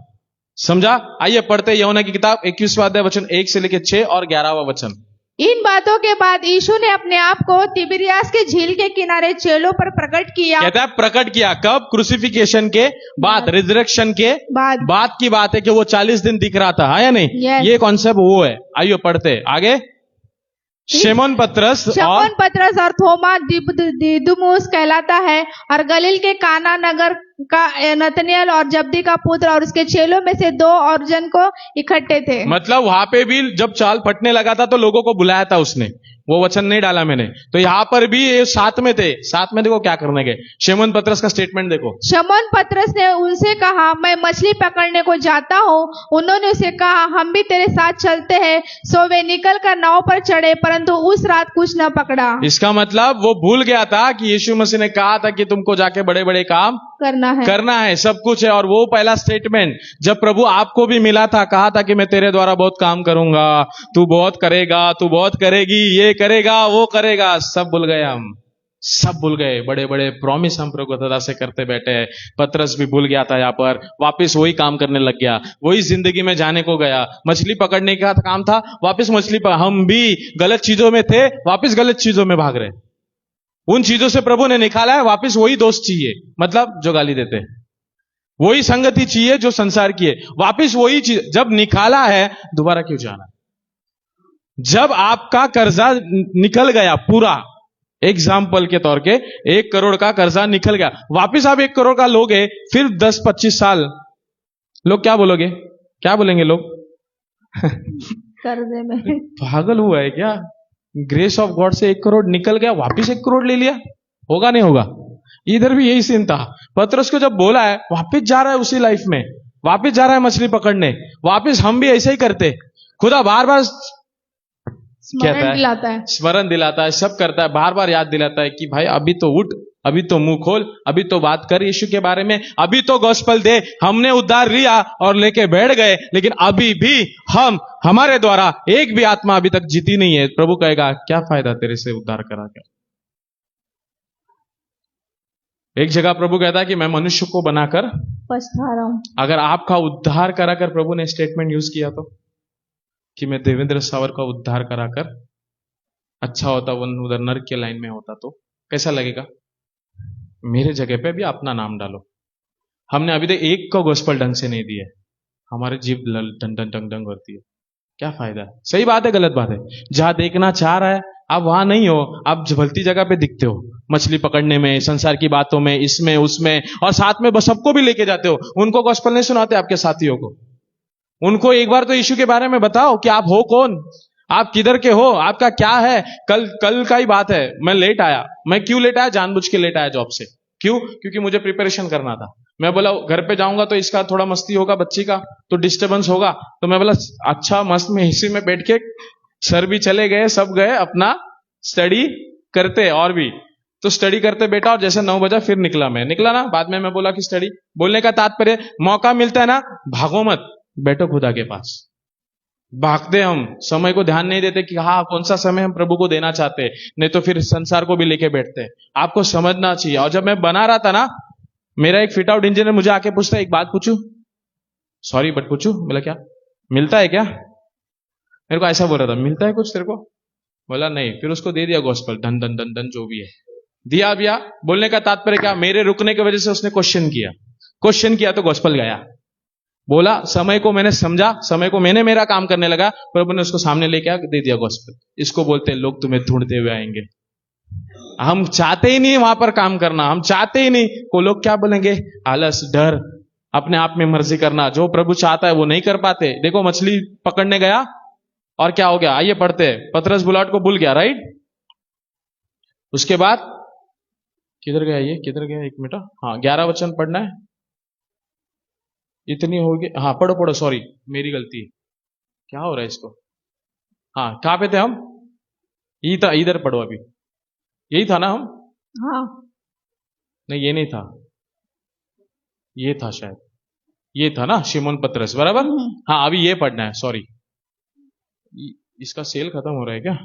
समझा? आइए पढ़ते यूहन्ना की किताब 21वां अध्याय वचन 1 से लेकर 6 और 11वां वचन। इन बातों के बाद यीशु ने अपने आप को तिबिरियास के झील के किनारे चेलों पर प्रकट किया। कहता है प्रकट किया कब? क्रूसिफिकेशन के बाद, रिजरेक्शन के बाद की बात है कि वो 40 दिन दिख रहा था, है या नहीं? ये कॉन्सेप्ट वो है। आइए पढ़ते आगे। शमौन पतरस और थोमा दिदुमुस कहलाता है, और गलील के काना नगर का नतनियल और जब्दी का पुत्र और उसके चेलों में से 2 और जन को इकट्ठे थे। मतलब वहां पे भी जब चाल फटने लगा था तो लोगों को बुलाया था उसने, वो वचन नहीं डाला मैंने। तो यहां पर भी ये साथ में थे। साथ में देखो क्या करने गए। शमौन पतरस का स्टेटमेंट देखो। शमौन पतरस ने उनसे कहा, मैं मछली पकड़ने को जाता हूं। उन्होंने उसे कहा, हम भी तेरे साथ चलते हैं। सो वे निकल कर नाव पर चढ़े, परंतु उस रात कुछ न पकड़ा। इसका मतलब वो भूल गया था कि यीशु मसीह ने कहा था कि तुमको जाके बड़े बड़े काम करना है, सब कुछ है। और वो पहला स्टेटमेंट जब प्रभु आपको भी मिला था, कहा था कि मैं तेरे द्वारा बहुत काम करूंगा, तू बहुत करेगा, तू बहुत करेगी, ये करेगा, वो करेगा, सब भूल गए। हम सब भूल गए। बड़े बड़े प्रॉमिस हम प्रभु से करते बैठे हैं। पतरस भी भूल गया था, यहाँ पर वापस वही काम करने लग गया, वही जिंदगी में जाने को गया। मछली पकड़ने का काम था, वापस मछली हम भी गलत चीजों में थे, वापस गलत चीजों में भाग रहे। उन चीजों से प्रभु ने निकाला है, वापस वही दोस्त चाहिए, मतलब जो गाली देते हैं, वही संगति चाहिए जो संसार की है, वापस वही चीज। जब निकाला है, दोबारा क्यों जाना? जब आपका कर्जा निकल गया पूरा, एग्जाम्पल के तौर के 1 करोड़ का कर्जा निकल गया, वापिस आप 1 करोड़ का लोगे, फिर 10-25 साल लोग क्या बोलोगे, क्या बोलेंगे लोग? कर्जे में पागल हुआ है क्या? ग्रेस ऑफ गॉड से 1 करोड़ निकल गया, वापिस 1 करोड़ ले लिया, होगा नहीं होगा? इधर भी यही सीन था। पतरस को जब बोला है, वापिस जा रहा है उसी लाइफ में, वापिस जा रहा है मछली पकड़ने, वापिस हम भी ऐसे ही करते। खुदा बार बार स्मरण दिलाता है, स्मरण दिलाता है, सब करता है, बार बार याद दिलाता है कि भाई अभी तो उठ, अभी तो मुंह खोल, अभी तो बात कर यीशु के बारे में, अभी तो गॉस्पेल दे। हमने उद्धार लिया और लेके बैठ गए, लेकिन अभी भी हमारे द्वारा एक भी आत्मा अभी तक जीती नहीं है। प्रभु कहेगा क्या फायदा तेरे से उद्धार करा के? एक जगह प्रभु कहता है कि मैं मनुष्य को बनाकर पछता रहा हूं। अगर आपका उद्धार कराकर प्रभु ने स्टेटमेंट यूज किया तो, कि मैं देवेंद्र सावर का उद्धार कराकर, अच्छा होता वो उधर नर्क के लाइन में होता तो कैसा लगेगा? मेरे जगह पे भी अपना नाम डालो। हमने अभी तक एक को गॉस्पेल ढंग से नहीं दिया, हमारे जीव डंग डंग डंग होती है, क्या फायदा है? सही बात है, गलत बात है? जहां देखना चाह रहा है आप वहां नहीं हो, आप भलती जगह पे दिखते हो, मछली पकड़ने में, संसार की बातों में, इसमें उसमें, और साथ में बस सबको भी लेके जाते हो। उनको गॉस्पेल नहीं सुनाते आपके साथियों को? उनको एक बार तो यीशु के बारे में बताओ कि आप हो कौन, आप किधर के हो, आपका क्या है। कल का ही बात है, मैं लेट आया। मैं क्यों लेट आया? जानबूझ के लेट आया जॉब से। क्यों? क्योंकि मुझे प्रिपरेशन करना था। मैं बोला घर पे जाऊंगा तो इसका थोड़ा मस्ती होगा, बच्ची का तो डिस्टर्बेंस होगा, तो मैं बोला अच्छा मस्त में इसी में बैठ के, सर भी चले गए, सब गए अपना स्टडी करते, और भी तो स्टडी करते बेटा, और जैसे 9 बजा फिर निकला ना। बाद में मैं बोला कि स्टडी, बोलने का तात्पर्य मौका मिलता है ना, भागो मत, बैठो खुदा के पास। भागते हम, समय को ध्यान नहीं देते कि हाँ कौन सा समय हम प्रभु को देना चाहते हैं, नहीं तो फिर संसार को भी लेके बैठते हैं। आपको समझना चाहिए। और जब मैं बना रहा था ना, मेरा एक फिट आउट इंजीनियर मुझे आके पूछता है, एक बात पूछूं, सॉरी बट पूछूं? बोला क्या मिलता है क्या? मेरे को ऐसा बोल रहा था, मिलता है कुछ तेरे को? बोला नहीं। फिर उसको दे दिया गॉस्पेल, धन धन धन धन जो भी है दिया भैया। बोलने का तात्पर्य क्या? मेरे रुकने की वजह से उसने क्वेश्चन किया तो गॉस्पेल गया। बोला समय को मैंने समझा, समय को मैंने मेरा काम करने लगा, प्रभु ने उसको सामने लेके आ दे दिया गॉस्पेल। इसको बोलते हैं लोग तुम्हें ढूंढते हुए आएंगे। हम चाहते ही नहीं वहां पर काम करना, हम चाहते ही नहीं। को लोग क्या बोलेंगे? आलस, डर, अपने आप में मर्जी करना, जो प्रभु चाहता है वो नहीं कर पाते। देखो मछली पकड़ने गया और क्या हो गया? आइए पढ़ते हैं। पतरस बुलाट को भूल गया, राइट? उसके बाद किधर गया ये, किधर गया? 1 मिनट, हाँ 11 वचन पढ़ना है। इतनी होगी, हाँ पढ़ो, सॉरी मेरी गलती है। क्या हो रहा है इसको? हाँ कहां पे थे हम? यही था, इधर पढ़ो अभी। यही था ना हम? हाँ नहीं ये नहीं था, ये था शायद, ये था ना शिमोन पतरस, बराबर। हाँ अभी ये पढ़ना है, सॉरी। इसका सेल खत्म हो रहा है क्या?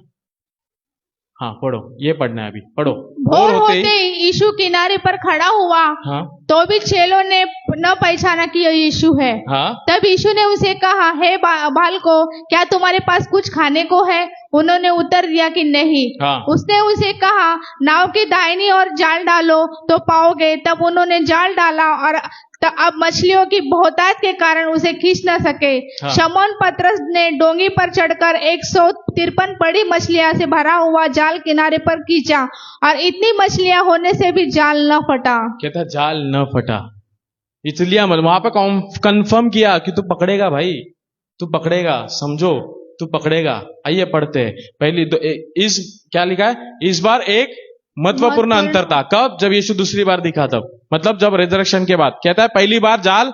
हाँ पढ़ो, ये पढ़ना है अभी, पढ़ो। भोर होते ही यीशु किनारे पर खड़ा हुआ। हाँ तो भी चेलों ने न पहचाना कि यह यीशु है। हाँ तब यीशु ने उसे कहा, हे बालको, क्या तुम्हारे पास कुछ खाने को है? उन्होंने उत्तर दिया कि नहीं। हाँ। उसने उसे कहा, नाव की दाहिनी ओर जाल डालो तो पाओगे। तब उन्होंने जाल डाला और अब मछलियों की बहुतायत के कारण उसे खींच न सके। हाँ। शमौन पतरस ने डोंगी पर चढ़कर 153 बड़ी मछलियां से भरा हुआ जाल किनारे पर खींचा, और इतनी मछलियां होने से भी जाल न फटा। कहता जाल न फटा, इसलिए वहां पे कंफर्म किया कि तू पकड़ेगा भाई, तू पकड़ेगा, समझो तू पकड़ेगा। आइए पढ़ते हैं। पहली इस क्या लिखा है? इस बार एक महत्वपूर्ण अंतर था। कब? जब यीशु दूसरी बार दिखा, तब मतलब जब रिजरेक्शन के बाद। कहता है पहली बार जाल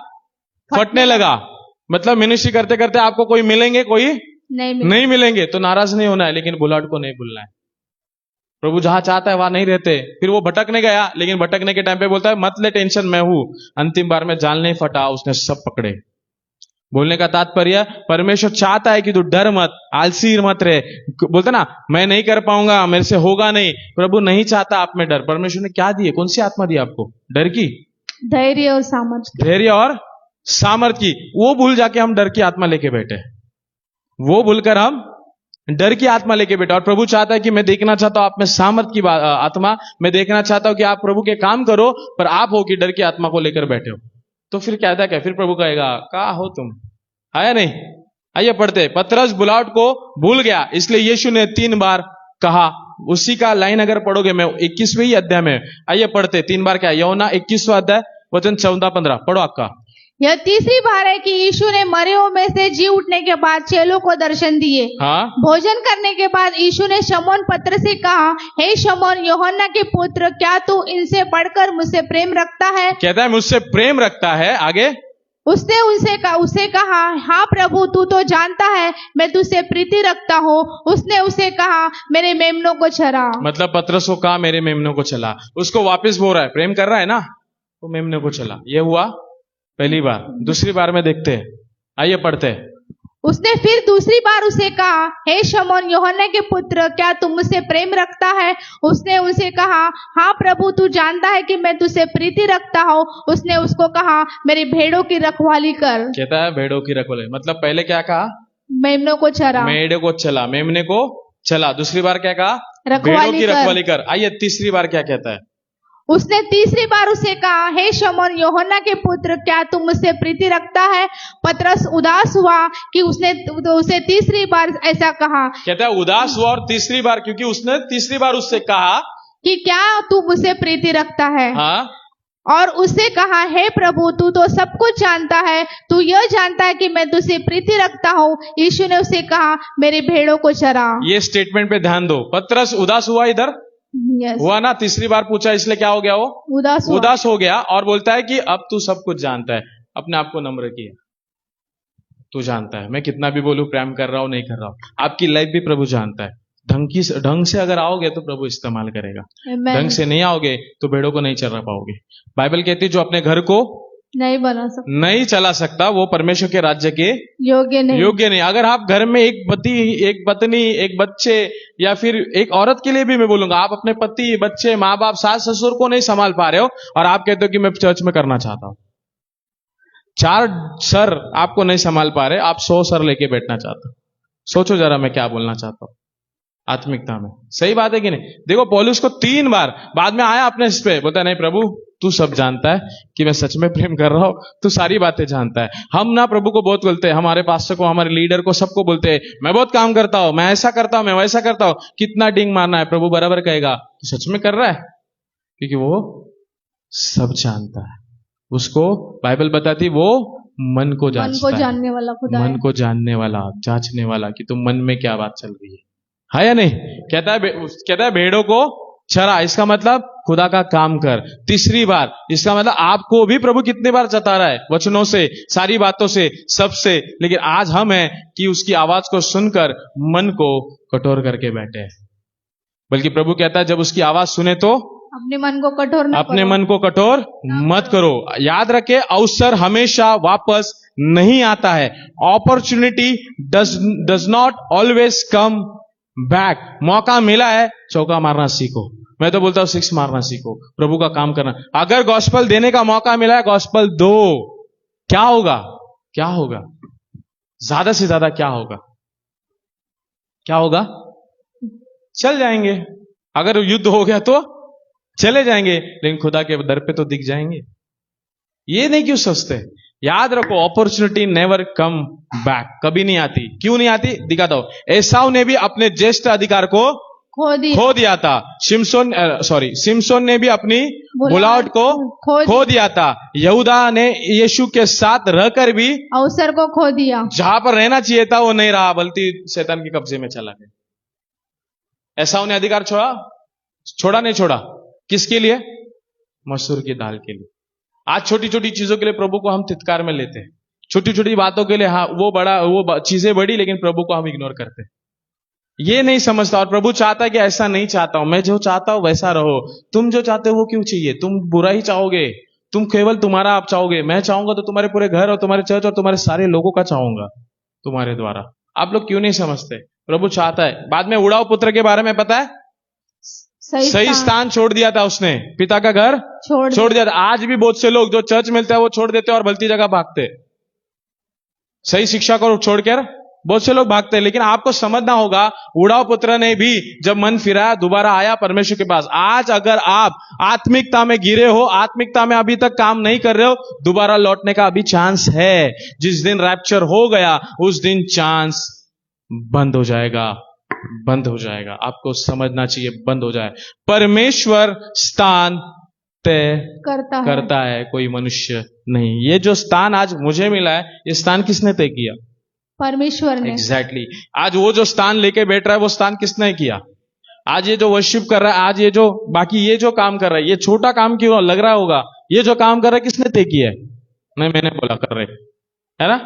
फटने लगा, मतलब मिनिस्ट्री करते करते आपको कोई मिलेंगे, कोई नहीं मिलेंगे, तो नाराज नहीं होना है, लेकिन बुलाट को नहीं भूलना है। प्रभु जहां चाहता है वहां नहीं रहते। फिर वो भटकने गया, लेकिन भटकने के टाइम पे बोलता है मत ले टेंशन, मैं हूं। अंतिम बार में जाल नहीं फटा, उसने सब पकड़े। बोलने का तात्पर्य, परमेश्वर चाहता है कि तू डर मत, आलसी मत रहे। बोलते ना मैं नहीं कर पाऊंगा, मेरे से होगा नहीं। प्रभु नहीं चाहता आप में डर। परमेश्वर ने क्या दिए? कौन सी आत्मा दी आपको? डर की? धैर्य और सामर्थ्य। धैर्य और सामर्थ्य की। वो भूल जाके हम डर की आत्मा लेके बैठे, वो भूलकर हम डर की आत्मा लेके बैठे। और प्रभु चाहता है कि मैं देखना चाहता हूं आप में सामर्थ्य की आत्मा, मैं देखना चाहता हूं कि आप प्रभु के काम करो, पर आप हो कि डर की आत्मा को लेकर बैठे हो। तो फिर क्या था? क्या फिर प्रभु कहेगा कहा हो तुम, आया नहीं? आइए पढ़ते। पतरस बुलाट को भूल गया, इसलिए यीशु ने 3 बार कहा उसी का लाइन अगर पढ़ोगे, मैं 21वें ही अध्याय में, आइए पढ़ते 3 बार क्या, यूहन्ना 21वां अध्याय वचन 14-15 पढ़ो आपका। यह तीसरी बार है कि यीशु ने मरे हुओं में से जी उठने के बाद चेलों को दर्शन दिए। हाँ, भोजन करने के बाद यीशु ने शमौन पत्र से कहा, हे शमौन यूहन्ना के पुत्र, क्या तू इनसे बढ़कर मुझसे प्रेम रखता है? कहता है मुझसे प्रेम रखता है। आगे, उसने उसे कहा, हाँ प्रभु, तू तो जानता है मैं तुझसे प्रीति रखता हूँ। उसने उसे कहा, मेरे मेमनों को चरा। मतलब पतरस को कहा मेरे मेमनों को चला, उसको वापस बोल रहा है, प्रेम कर रहा है ना, तो मेमनों को चला। ये हुआ पहली बार। दूसरी बार में देखते हैं, आइए पढ़ते हैं। उसने फिर दूसरी बार उसे कहा, हे शमौन यूहन्ना के पुत्र, क्या तू मुझसे प्रेम रखता है? उसने उसे कहा, हाँ प्रभु, तू जानता है कि मैं तुझसे प्रीति रखता हूँ। उसने उसको कहा, मेरी भेड़ों की रखवाली कर। कहता है भेड़ों की रखवाली, मतलब पहले क्या कहा, मेमनों को चरा, मेढ़े को चला, मेमने को चला। दूसरी बार क्या कहा, रखवाली भेड़ों की कर। रखवाली कर। आइए तीसरी बार क्या कहता है, उसने तीसरी बार उसे कहा, हे शमौन यूहन्ना के पुत्र, क्या तू मुझसे प्रीति रखता है? पतरस उदास हुआ कि उसने उसे तीसरी बार ऐसा कहा। कहता है उदास हुआ और तीसरी बार, क्योंकि उसने तीसरी बार उससे कहा कि क्या तू मुझसे प्रीति रखता है? हाँ, और उससे कहा, हे प्रभु, तू तो सब कुछ जानता है, तू यह जानता है कि मैं तुझसे प्रीति रखता हूँ। यीशु ने उसे कहा, मेरी भेड़ों को चरा। ये स्टेटमेंट पे ध्यान दो। पतरस उदास हुआ, इधर यस, हुआ ना, तीसरी बार पूछा इसलिए क्या हो गया, वो उदास हुआ। उदास हो गया और बोलता है कि अब तू सब कुछ जानता है। अपने आप को नम्र किया, तू जानता है मैं कितना भी बोलूं, प्रेम कर रहा हूं नहीं कर रहा हूं, आपकी लाइफ भी प्रभु जानता है। ढंग से अगर आओगे तो प्रभु इस्तेमाल करेगा, Amen. ढंग से नहीं आओगे तो भेड़ों को नहीं चला पाओगे। बाइबल कहती है जो अपने घर को नहीं बना सकता, नहीं चला सकता वो परमेश्वर के राज्य के योग्य नहीं। अगर आप घर में एक पति, एक पत्नी, एक बच्चे, या फिर एक औरत के लिए भी मैं बोलूंगा, आप अपने पति, बच्चे, माँ बाप, सास ससुर को नहीं संभाल पा रहे हो और आप कहते हो कि मैं चर्च में करना चाहता हूं, 4 सर आपको नहीं संभाल पा रहे, आप 100 सर लेके बैठना चाहते हो। सोचो जरा मैं क्या बोलना चाहता हूं आत्मिकता में। सही बात है कि नहीं? देखो पौलुस को 3 बार बाद में आया अपने इस पे, बोलता नहीं प्रभु तू सब जानता है कि मैं सच में प्रेम कर रहा हूं, तू सारी बातें जानता है। हम ना प्रभु को बहुत बोलते हैं, हमारे पास्टर को, हमारे लीडर को, सबको बोलते हैं मैं बहुत काम करता हूं, मैं ऐसा करता हूं, मैं वैसा करता हूं, कितना डिंग मारना है। प्रभु बराबर कहेगा तू सच में कर रहा है, क्योंकि वो सब जानता है। उसको बाइबल बताती वो मन को जानने वाला खुदा है। मन को जानने वाला, जांचने वाला कि तुम मन में क्या बात चल रही है या नहीं। कहता है भेड़ों को चरा, इसका मतलब खुदा का काम कर। तीसरी बार इसका मतलब आपको भी प्रभु कितनी बार जता रहा है, वचनों से, सारी बातों से, सबसे। लेकिन आज हम हैं कि उसकी आवाज को सुनकर मन को कठोर करके बैठे हैं। बल्कि प्रभु कहता है जब उसकी आवाज सुने तो अपने मन को कठोर न अपने करो। मन को कठोर मत करो। याद रखे अवसर हमेशा वापस नहीं आता है। Opportunity does not always come back. मौका मिला है, चौका मारना सीखो। मैं तो बोलता हूं 6 मारना सीखो, प्रभु का काम करना। अगर गॉस्पल देने का मौका मिला है, गॉस्पल दो। क्या होगा, क्या होगा, ज्यादा से ज्यादा क्या होगा, क्या होगा, चल जाएंगे। अगर युद्ध हो गया तो चले जाएंगे, लेकिन खुदा के दर पे तो दिख जाएंगे। ये नहीं क्यों सोचते? याद रखो अपॉर्चुनिटी नेवर कम बैक, कभी नहीं आती। क्यों नहीं आती दिखाता हूं। एसाव ने भी अपने ज्येष्ठ अधिकार को खो दिया था। सिमसोन ने भी अपनी बुलाहट को खो दिया था। यहूदा ने यीशु के साथ रहकर भी अवसर को खो दिया। जहां पर रहना चाहिए था वो नहीं रहा, बल्कि शैतान के कब्जे में चला गया। एसाव ने अधिकार छोड़ा नहीं छोड़ा, किसके लिए? मसूर की दाल के लिए। आज छोटी छोटी चीजों के लिए प्रभु को हम तित्कार में लेते हैं, छोटी छोटी बातों के लिए। हाँ वो चीजें बड़ी, लेकिन प्रभु को हम इग्नोर करते हैं। ये नहीं समझता। और प्रभु चाहता है कि ऐसा नहीं चाहता हूं, मैं जो चाहता हूं वैसा रहो। तुम जो चाहते हो वो क्यों चाहिए? तुम बुरा ही चाहोगे, तुम केवल तुम्हारा आप चाहोगे। मैं चाहूंगा तो तुम्हारे पूरे घर और तुम्हारे चर्च और तुम्हारे सारे लोगों का चाहूंगा तुम्हारे द्वारा। आप लोग क्यों नहीं समझते? प्रभु चाहता है। बाद में उड़ाव पुत्र के बारे में पता है, सही स्थान छोड़ दिया था उसने, पिता का घर छोड़ दिया था। आज भी बहुत से लोग जो चर्च मिलते हैं वो छोड़ देते हैं और भलती जगह भागते। सही शिक्षा को छोड़कर बहुत से लोग भागते हैं। लेकिन आपको समझना होगा, उड़ाव पुत्र ने भी जब मन फिराया दोबारा आया परमेश्वर के पास। आज अगर आप आत्मिकता में गिरे हो, आत्मिकता में अभी तक काम नहीं कर रहे हो, दोबारा लौटने का अभी चांस है। जिस दिन रैप्चर हो गया उस दिन चांस बंद हो जाएगा। बंद हो जाएगा। आपको समझना चाहिए, बंद हो जाए। परमेश्वर स्थान तय करता है, कोई मनुष्य नहीं। ये जो स्थान आज मुझे मिला है, ये स्थान किसने तय किया? परमेश्वर ने। एग्जैक्टली आज वो जो स्थान लेके बैठ रहा है, वो स्थान किसने किया? आज ये जो वर्शिप कर रहा है, आज ये जो बाकी ये जो काम कर रहा है, ये छोटा काम क्यों लग रहा होगा, ये जो काम कर रहा है किसने तय किया है? नहीं, मैंने बोला कर रहे, है ना?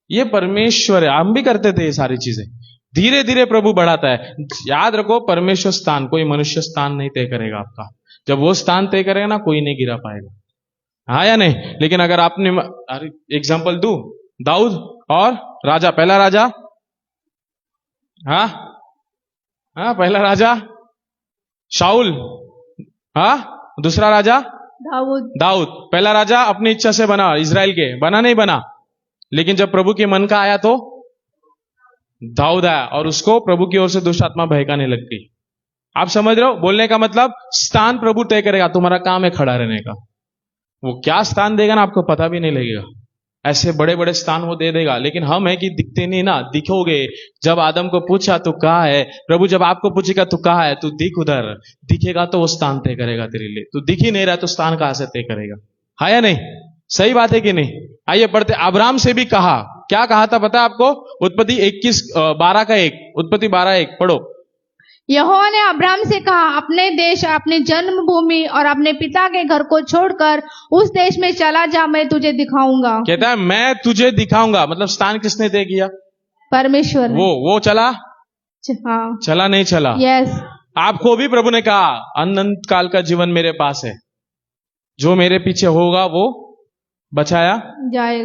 ये परमेश्वर है। हम भी करते थे ये सारी चीजें। धीरे धीरे प्रभु बढ़ाता है। याद रखो, परमेश्वर स्थान, कोई मनुष्य स्थान नहीं तय करेगा आपका। जब वो स्थान तय करेगा ना, कोई नहीं गिरा पाएगा, हाँ या नहीं? लेकिन अगर आपने, एग्जाम्पल दू, दाऊद और राजा, पहला राजा, हाँ हाँ, पहला राजा शाऊल, हाँ, दूसरा राजा दाऊद। पहला राजा अपनी इच्छा से बना, इजराइल के बना नहीं बना, लेकिन जब प्रभु के मन का आया तो दाऊद आया और उसको प्रभु की ओर से दुष्ट आत्मा बहकाने लग गई। आप समझ रहे हो? बोलने का मतलब स्थान प्रभु तय करेगा, तुम्हारा काम है खड़ा रहने का। वो क्या स्थान देगा ना, आपको पता भी नहीं लगेगा। ऐसे बड़े बड़े स्थान वो दे देगा, लेकिन हम है कि दिखते नहीं ना। दिखोगे, जब आदम को पूछा तो कहा है प्रभु, जब आपको पूछेगा तो कहा है, तू दिख उधर, दिखेगा तो वो स्थान तय करेगा तेरे लिए। तू दिख ही नहीं रहा तो स्थान कहां से तय करेगा, हाँ या नहीं? सही बात है कि नहीं? आइए पढ़ते। अब्राहम से भी कहा, क्या कहा था पता है आपको? उत्पत्ति 21:12 उत्पत्ति 12:1 पढ़ो। यहोवा ने अब्राहम से कहा, अपने देश, अपनी जन्मभूमि और अपने पिता के घर को छोड़कर उस देश में चला जा, मैं तुझे दिखाऊंगा। कहता है मैं तुझे दिखाऊंगा। मतलब स्थान किसने तय किया? परमेश्वर। वो चला? हाँ। चला नहीं चला? यस। आपको भी प्रभु ने कहा अनंत काल का जीवन मेरे पास है, जो मेरे पीछे होगा वो बचाया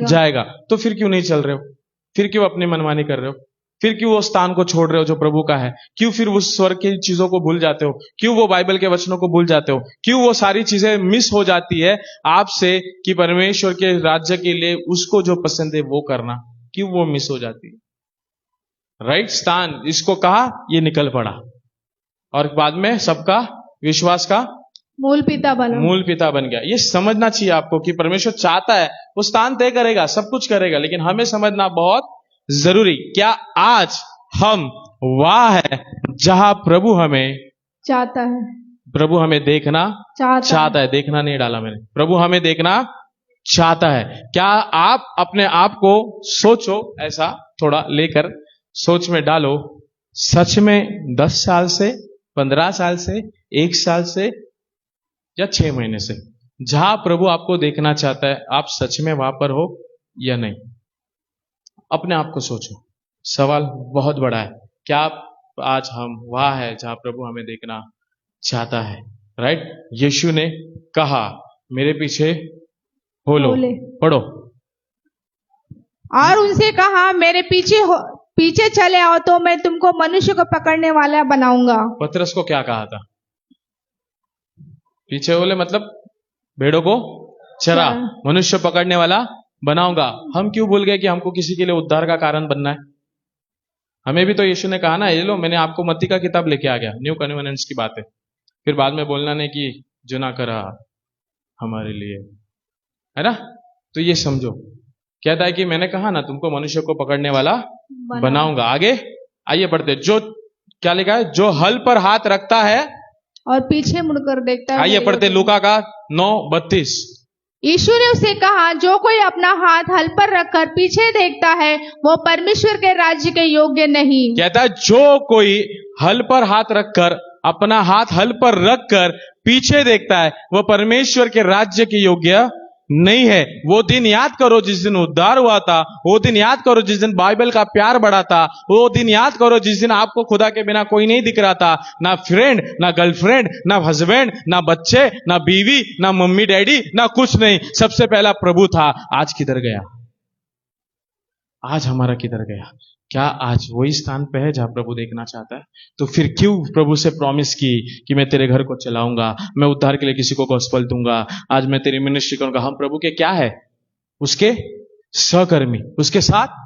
जाएगा। तो फिर क्यों नहीं चल रहे हो? फिर क्यों अपनी मनमानी कर रहे हो? फिर क्यों वो स्थान को छोड़ रहे हो जो प्रभु का है? क्यों फिर उस स्वर्ग की चीजों को भूल जाते हो? क्यों वो बाइबल के वचनों को भूल जाते हो? क्यों वो सारी चीजें मिस हो जाती है आपसे कि परमेश्वर के राज्य के लिए उसको जो पसंद है वो करना, क्यों वो मिस हो जाती है? राइट? स्थान इसको कहा, ये निकल पड़ा और बाद में सबका विश्वास का मूल पिता बन गया। ये समझना चाहिए आपको कि परमेश्वर चाहता है, वो स्थान तय करेगा, सब कुछ करेगा, लेकिन हमें समझना बहुत जरूरी। क्या आज हम वह है जहां प्रभु हमें चाहता है? प्रभु हमें देखना चाहता है। देखना नहीं डाला मैंने, प्रभु हमें देखना चाहता है। क्या आप अपने आप को सोचो, ऐसा थोड़ा लेकर सोच में डालो, सच में 10 साल से, 15 साल से, 1 साल से या 6 महीने से जहां प्रभु आपको देखना चाहता है, आप सच में वहां पर हो या नहीं? अपने आप को सोचो। सवाल बहुत बड़ा है। क्या आज हम वहां है जहां प्रभु हमें देखना चाहता है? राइट? यीशु ने कहा मेरे पीछे हो लो, पढ़ो। और उनसे कहा मेरे पीछे चले आओ तो मैं तुमको मनुष्य को पकड़ने वाला बनाऊंगा। पतरस को क्या कहा था? पीछे बोले मतलब भेड़ों को चरा, मनुष्य पकड़ने वाला बनाऊंगा। हम क्यों भूल गए कि हमको किसी के लिए उद्धार का कारण बनना है? हमें भी तो यीशु ने कहा ना, ये लो मैंने आपको मत्ती का किताब लेके आ गया, न्यू कन्वेनेंस की बात है। फिर बाद में बोलना नहीं कि जो ना करा हमारे लिए, है ना? तो ये समझो, कहता है कि मैंने कहा ना तुमको मनुष्य को पकड़ने वाला बनाऊंगा। आगे आइए पढ़ते। जो क्या लिखा है? जो हल पर हाथ रखता है और पीछे मुड़कर देखता है। आइए पढ़ते लूका का 9:32। यीशु ने उसे कहा, जो कोई अपना हाथ हल पर रखकर पीछे देखता है वो परमेश्वर के राज्य के योग्य नहीं। कहता है जो कोई हल पर हाथ रखकर, अपना हाथ हल पर रखकर पीछे देखता है वह परमेश्वर के राज्य के योग्य नहीं है। वो दिन याद करो जिस दिन उद्धार हुआ था, वो दिन याद करो जिस दिन बाइबल का प्यार बढ़ा था, वो दिन याद करो जिस दिन आपको खुदा के बिना कोई नहीं दिख रहा था, ना फ्रेंड, ना गर्लफ्रेंड, ना हस्बैंड, ना बच्चे, ना बीवी, ना मम्मी डैडी, ना कुछ नहीं। सबसे पहला प्रभु था। आज किधर गया? आज हमारा किधर गया? क्या आज वही स्थान पे है जहां प्रभु देखना चाहता है? तो फिर क्यों प्रभु से प्रॉमिस की कि मैं तेरे घर को चलाऊंगा, मैं उद्धार के लिए किसी को गॉस्पेल दूंगा, आज मैं तेरी मिनिस्ट्री करूंगा। हम प्रभु के क्या है? उसके सहकर्मी, उसके साथ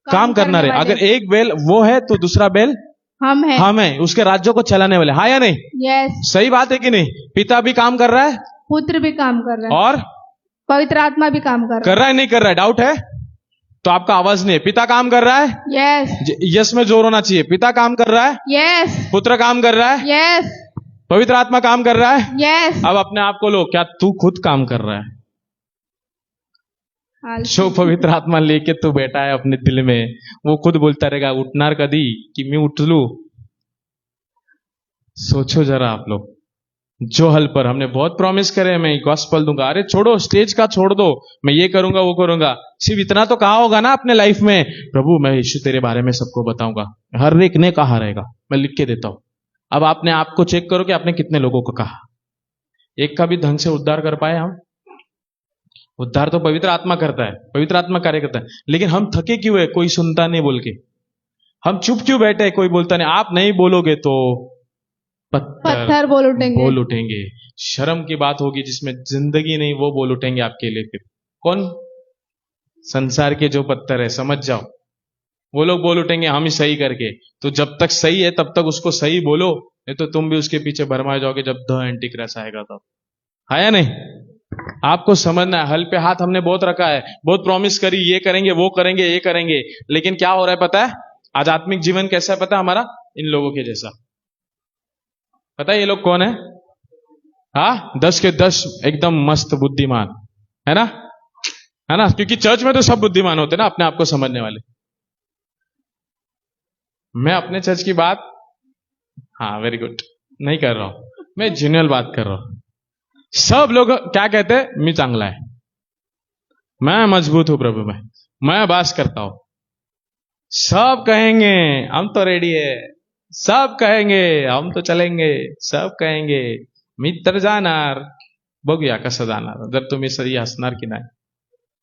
काम करना रहे। अगर एक बेल वो है तो दूसरा बेल हम है उसके राज्यों को चलाने वाले, हाँ या नहीं? यस। सही बात है कि नहीं? पिता भी काम कर रहा है, पुत्र भी काम कर रहा है, और पवित्र आत्मा भी काम कर रहा है। नहीं कर रहा है? डाउट है? तो आपका आवाज नहीं है। पिता काम कर रहा है, यस यस में जोर होना चाहिए। पिता काम कर रहा है, यस पुत्र काम कर रहा है, यस पवित्र आत्मा काम कर रहा है। यस अब अपने आप को लो, क्या तू खुद काम कर रहा है? जो पवित्र आत्मा लेके तू बैठा है अपने दिल में, वो खुद बोलता रहेगा उठनार कदी कि मैं उठ लू। सोचो जरा आप लोग, जो हल पर हमने बहुत प्रॉमिस करे, मैं गॉस्पेल दूंगा, अरे छोड़ो स्टेज का, छोड़ दो, मैं ये करूंगा वो करूंगा, सिर्फ इतना तो कहा होगा ना अपने लाइफ में, प्रभु मैं यीशु तेरे बारे में सबको बताऊंगा। हर एक ने कहा रहेगा, मैं लिख के देता हूं। अब आपने आपको चेक करो कि आपने कितने लोगों को कहा। एक का भी ढंग से उद्धार कर पाए हम? उद्धार तो पवित्र आत्मा करता है, पवित्र आत्मा कार्य करता है, लेकिन हम थके क्यों है? कोई सुनता नहीं बोल के हम चुप क्यों बैठे? कोई बोलता नहीं। आप नहीं बोलोगे तो पत्थर बोल उठेंगे। शर्म की बात होगी, जिसमें जिंदगी नहीं वो बोल उठेंगे आपके लिए। फिर कौन? संसार के जो पत्थर है, समझ जाओ, वो लोग बोल उठेंगे हम ही सही करके। तो जब तक सही है तब तक उसको सही बोलो, नहीं तो तुम भी उसके पीछे भरमाए जाओगे जब द एंटीक्राइस्ट आएगा तब। है या नहीं? आपको समझना है, हल पे हाथ हमने बहुत रखा है, बहुत प्रॉमिस करी, ये करेंगे वो करेंगे ये करेंगे, लेकिन क्या हो रहा है पता है? आज आत्मिक जीवन कैसा है पता है हमारा? इन लोगों के जैसा। पता है ये लोग कौन है? हाँ, 10 के 10 एकदम मस्त बुद्धिमान, है ना? है ना? क्योंकि चर्च में तो सब बुद्धिमान होते ना, अपने आप को समझने वाले। मैं अपने चर्च की बात, हाँ वेरी गुड, नहीं कर रहा हूं, मैं जेन्युइन बात कर रहा हूं। सब लोग क्या कहते हैं? मैं चांगला है, मैं मजबूत हूं प्रभु में, मैं बास करता हूं। सब कहेंगे हम तो रेडी है, सब कहेंगे हम तो चलेंगे, सब कहेंगे मित्र जाणार, बघूया कसं जाणार, जर तुम्ही सही हसणार की नाही।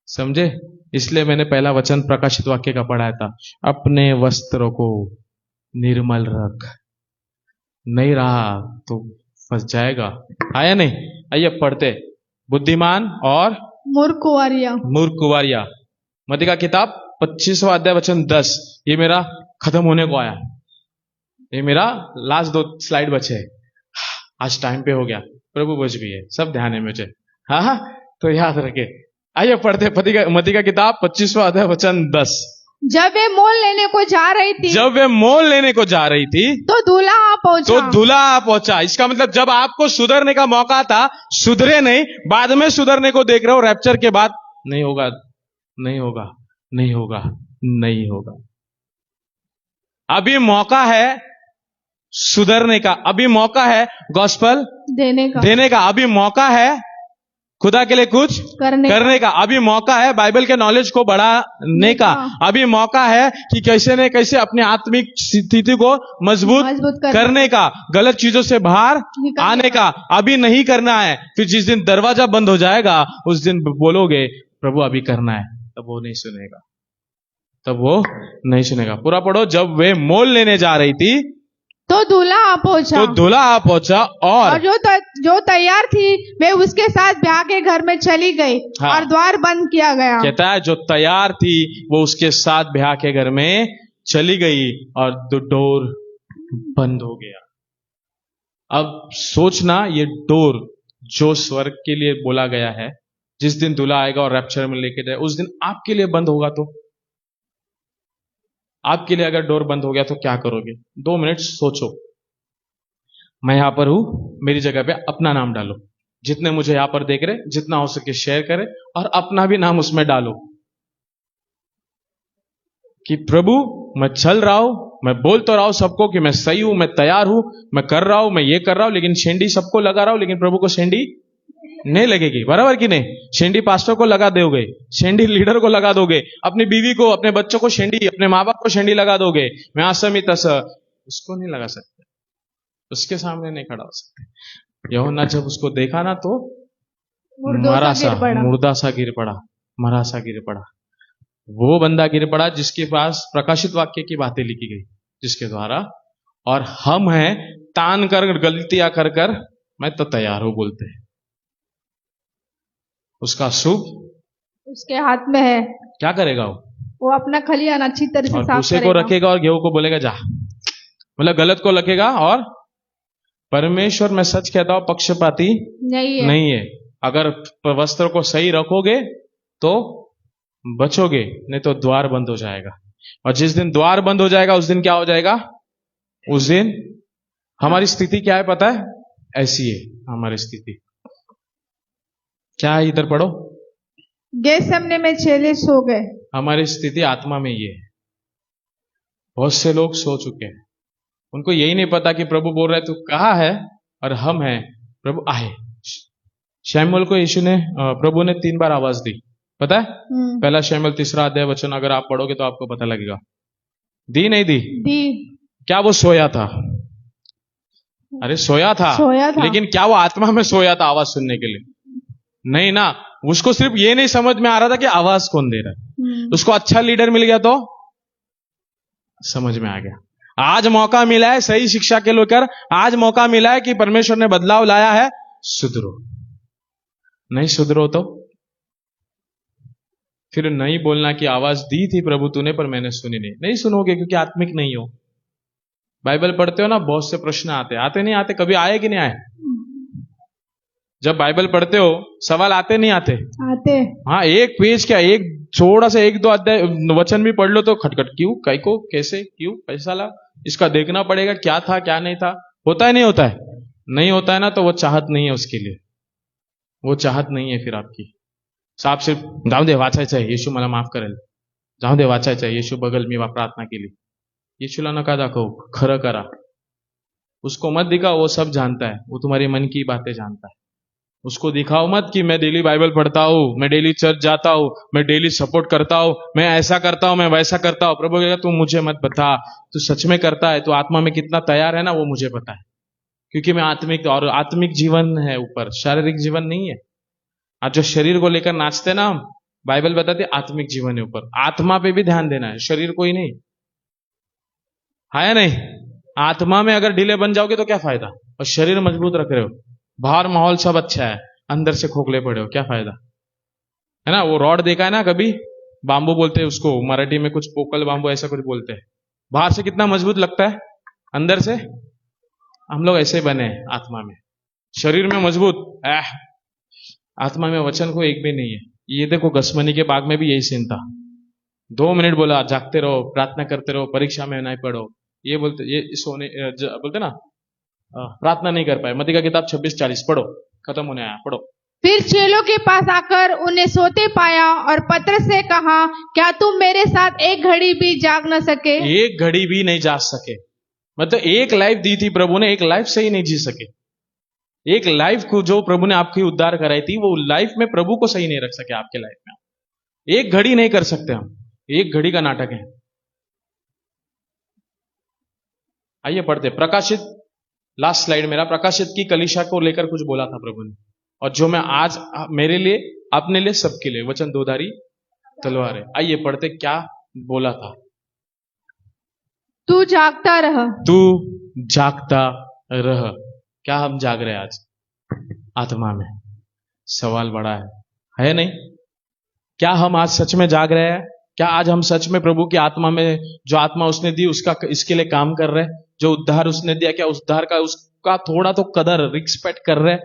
समझे? इसलिए मैंने पहला वचन प्रकाशित वाक्य का पढ़ाया था, अपने वस्त्रों को निर्मल रख। नहीं रहा तो फंस जाएगा। आया नहीं? आइए पढ़ते। बुद्धिमान और मूर्ख कुंवारिया, मत्ती का किताब 25वां अध्याय वचन 10। ये मेरा खत्म होने को आया, ये मेरा लास्ट 2 स्लाइड बचे हैं। आज टाइम पे हो गया, प्रभु बच भी है, सब ध्यान है मुझे। हाँ, तो याद रखे। आइए पढ़ते मत्ती का किताब 25वां अध्याय वचन 10। जब वे मोल लेने को जा रही थी तो दूल्हा पहुंचा। इसका मतलब जब आपको सुधरने का मौका था, सुधरे नहीं, बाद में सुधरने को देख रहे हो। रैप्चर के बाद नहीं होगा, नहीं होगा, नहीं होगा, नहीं होगा। अभी मौका है सुधरने का, अभी मौका है गॉस्पेल देने का, अभी मौका है खुदा के लिए कुछ करने का, अभी मौका है बाइबल के नॉलेज को बढ़ाने का, अभी मौका है कि कैसे न कैसे अपनी आत्मिक स्थिति को मजबूत करने का, गलत चीजों से बाहर आने का। अभी नहीं करना है, फिर जिस दिन दरवाजा बंद हो जाएगा उस दिन बोलोगे प्रभु अभी करना है, तब वो नहीं सुनेगा, तब वो नहीं सुनेगा। पूरा पढ़ो। जब वे मोल लेने जा रही थी तो दूल्हा पहुंचा और जो तैयार थी वे उसके साथ ब्याह के घर में चली गई। हाँ। और द्वार बंद किया गया। कहता है जो तैयार थी वो उसके साथ ब्याह के घर में चली गई और डोर बंद हो गया। अब सोचना, ये डोर जो स्वर्ग के लिए बोला गया है, जिस दिन दूल्हा आएगा और रैप्चर में लेके जाए, उस दिन आपके लिए बंद होगा। तो आपके लिए अगर डोर बंद हो गया तो क्या करोगे? 2 मिनट सोचो। मैं यहां पर हूं, मेरी जगह पे अपना नाम डालो। जितने मुझे यहां पर देख रहे, जितना हो सके शेयर करें और अपना भी नाम उसमें डालो कि प्रभु मैं चल रहा हूं, मैं बोल तो रहा हूं सबको कि मैं सही हूं, मैं तैयार हूं, मैं कर रहा हूं, मैं ये कर रहा हूं, लेकिन शेंडी सबको लगा रहा हूं, लेकिन प्रभु को शेंडी नहीं लगेगी। बराबर कि नहीं? शेंडी पास्टर को लगा दोगे, शेंडी लीडर को लगा दोगे, अपनी बीवी को, अपने बच्चों को शेंडी, अपने माँ बाप को शेंडी लगा दोगे। मैं असमी तस, उसको नहीं लगा सकते, उसके सामने नहीं खड़ा हो सकते। यूहन्ना जब उसको देखा ना तो मुर्दा सा गिर पड़ा, मरा सा गिर पड़ा। वो बंदा गिर पड़ा जिसके पास प्रकाशित वाक्य की बातें लिखी गई, जिसके द्वारा, और हम हैं तान कर गलतियां कर कर मैं तो तैयार हूं बोलते हैं। उसका शुभ उसके हाथ में है। क्या करेगा वो अपना खलियान अच्छी तरह से साफ भूसे को रखेगा और गेहूं को बोलेगा जा, मतलब गलत को रखेगा। और परमेश्वर, मैं सच कहता हूं, पक्षपाती नहीं है। अगर वस्त्र को सही रखोगे तो बचोगे, नहीं तो द्वार बंद हो जाएगा। और जिस दिन द्वार बंद हो जाएगा उस दिन क्या हो जाएगा? उस दिन हमारी स्थिति क्या है पता है? ऐसी है हमारी स्थिति। क्या है? इधर पढ़ो। गेत्सेमने में चेले सो गए। हमारी स्थिति आत्मा में ये है। बहुत से लोग सो चुके हैं, उनको यही नहीं पता कि प्रभु बोल रहे तू कहाँ है, और हम हैं प्रभु आए। शैमुएल को यीशु ने प्रभु ने 3 बार आवाज दी, पता है? पहला शैमुएल 3 अध्याय वचन अगर आप पढ़ोगे तो आपको पता लगेगा। दी नहीं दी? दी। क्या वो सोया था? अरे सोया था, लेकिन क्या वो आत्मा में सोया था आवाज सुनने के लिए? नहीं ना। उसको सिर्फ ये नहीं समझ में आ रहा था कि आवाज कौन दे रहा है। उसको अच्छा लीडर मिल गया तो समझ में आ गया। आज मौका मिला है सही शिक्षा के लेकर, आज मौका मिला है कि परमेश्वर ने बदलाव लाया है, सुधरो। नहीं सुधरो तो फिर नहीं बोलना कि आवाज दी थी प्रभु तूने पर मैंने सुनी नहीं। नहीं सुनोगे क्योंकि आत्मिक नहीं हो। बाइबल पढ़ते हो ना, बहुत से प्रश्न आते नहीं आते? कभी आए कि नहीं आए? जब बाइबल पढ़ते हो सवाल आते नहीं आते? आते। हाँ, एक पेज क्या, एक थोड़ा सा 1-2 अध्याय वचन भी पढ़ लो तो खटखट, क्यों, कई को, कैसे, क्यों, पैसा ला, इसका देखना पड़ेगा क्या था क्या नहीं था। होता है नहीं होता है? नहीं होता है ना, तो वो चाहत नहीं है उसके लिए, वो चाहत नहीं है फिर आपकी। साफ सिर्फ जाऊ दे वाचायचं आहे, येशू मला माफ करेल, जाऊ दे वाचायचं आहे, येशू बगल मी प्रार्थना केली। येशूला नका दाखव, खरं करा। उसको मत दिखाओ, वो सब जानता है, वो तुम्हारी मन की बातें जानता है। उसको दिखाओ मत कि मैं डेली बाइबल पढ़ता हूं, मैं डेली चर्च जाता हूं, मैं डेली सपोर्ट करता हूं, मैं ऐसा करता हूं, मैं वैसा करता हूं। प्रभु कहेगा तू मुझे मत बता, तू सच में करता है, तू आत्मा में कितना तैयार है ना, वो मुझे पता है। क्योंकि मैं आत्मिक, और आत्मिक जीवन है ऊपर, शारीरिक जीवन नहीं है। आज जो शरीर को लेकर नाचते ना हम, बाइबल बताते आत्मिक जीवन है ऊपर। आत्मा पे भी ध्यान देना है, शरीर को ही नहीं, है या नहीं? आत्मा में अगर ढीले बन जाओगे तो क्या फायदा? और शरीर मजबूत रख रहे हो, बाहर माहौल सब अच्छा है, अंदर से खोखले पड़े हो, क्या फायदा? है ना? वो रॉड देखा है ना कभी? बांबू बोलते हैं उसको, मराठी में कुछ पोकल बांबू ऐसा कुछ बोलते हैं। बाहर से कितना मजबूत लगता है, अंदर से हम लोग ऐसे बने हैं आत्मा में। शरीर में मजबूत, आत्मा में वचन को एक भी नहीं है। ये देखो गसमनी के बाग में भी यही सीन था। 2 मिनट बोला जागते रहो, प्रार्थना करते रहो, परीक्षा में नहीं पढ़ो, ये बोलते, ये सोने बोलते ना, प्रार्थना नहीं कर पाए। मत्ती का किताब 26:40 पढ़ो, खत्म होने आया, पढ़ो। फिर चेलों के पास आकर उन्हें सोते पाया और पतरस से कहा, क्या तुम मेरे साथ एक घड़ी भी जाग न सके? एक घड़ी भी नहीं जाग सके, मतलब एक लाइफ दी थी प्रभु ने, एक लाइफ सही नहीं जी सके। एक लाइफ को जो प्रभु ने आपकी उद्धार कराई थी, वो लाइफ में प्रभु को सही नहीं रख सके आपके लाइफ में। एक घड़ी नहीं कर सकते हम, एक घड़ी का नाटक है। आइए पढ़ते प्रकाशित, लास्ट स्लाइड मेरा, प्रकाशित की कलीसिया को लेकर कुछ बोला था प्रभु ने, और जो मैं आज मेरे लिए, अपने लिए, सबके लिए, वचन 2 धारी तलवार है। आइए पढ़ते क्या बोला था। तू जागता रह, तू जागता रह। क्या हम जाग रहे हैं आज आत्मा में? सवाल बड़ा है नहीं? क्या हम आज सच में जाग रहे हैं? क्या आज हम सच में प्रभु की आत्मा में, जो आत्मा उसने दी उसका, इसके लिए काम कर रहे हैं? जो उद्धार उसने दिया, क्या उद्धार का उसका थोड़ा तो कदर, रिस्पेक्ट कर रहे हैं?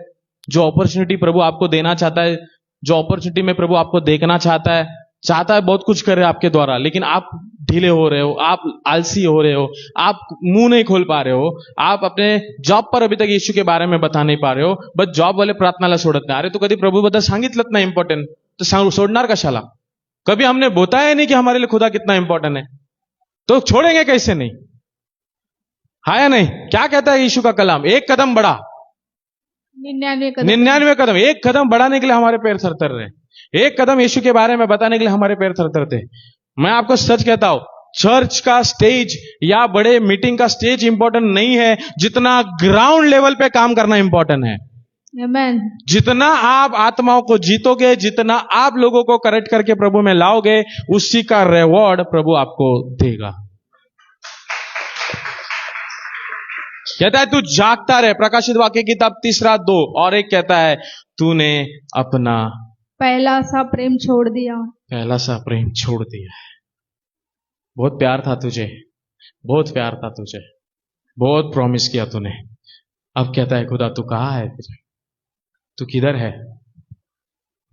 जो अपॉर्चुनिटी प्रभु आपको देना चाहता है, जो अपॉर्चुनिटी में प्रभु आपको देखना चाहता है बहुत कुछ कर रहे हैं आपके द्वारा, लेकिन आप ढीले हो रहे हो, आप आलसी हो रहे हो, आप मुंह नहीं खोल पा रहे हो, आप अपने जॉब पर अभी तक यीशु के बारे में बता नहीं पा रहे हो, बस जॉब वाले प्रार्थनाला सोडत नाही। अरे तो कधी प्रभु बद्दल सांगितलंच नाही इंपॉर्टंट, तो सोडणार कशाला? कभी हमने बताया नहीं कि हमारे लिए खुदा कितना इंपॉर्टेंट है, तो छोड़ेंगे कैसे? नहीं है या नहीं? क्या कहता है यीशु का कलाम? एक कदम बढ़ा, 99 कदम। एक कदम बढ़ाने के लिए हमारे पैर थरथर रहे, एक कदम यीशु के बारे में बताने के लिए हमारे पैर थरथर थे। मैं आपको सच कहता हूं, चर्च का स्टेज या बड़े मीटिंग का स्टेज इंपॉर्टेंट नहीं है, जितना ग्राउंड लेवल पे काम करना इंपॉर्टेंट है। Amen. जितना आप आत्माओं को जीतोगे, जितना आप लोगों को करेक्ट करके प्रभु में लाओगे, उसी का रिवॉर्ड प्रभु आपको देगा। कहता है तू जागता रहे, प्रकाशित वाक्य किताब 3:2। और एक कहता है तूने अपना पहला सा प्रेम छोड़ दिया। पहला सा प्रेम छोड़ दिया। बहुत प्यार था तुझे, बहुत प्यार था तुझे, बहुत प्रॉमिस किया तूने। अब कहता है खुदा तू कहाँ है, फिर तू किधर है?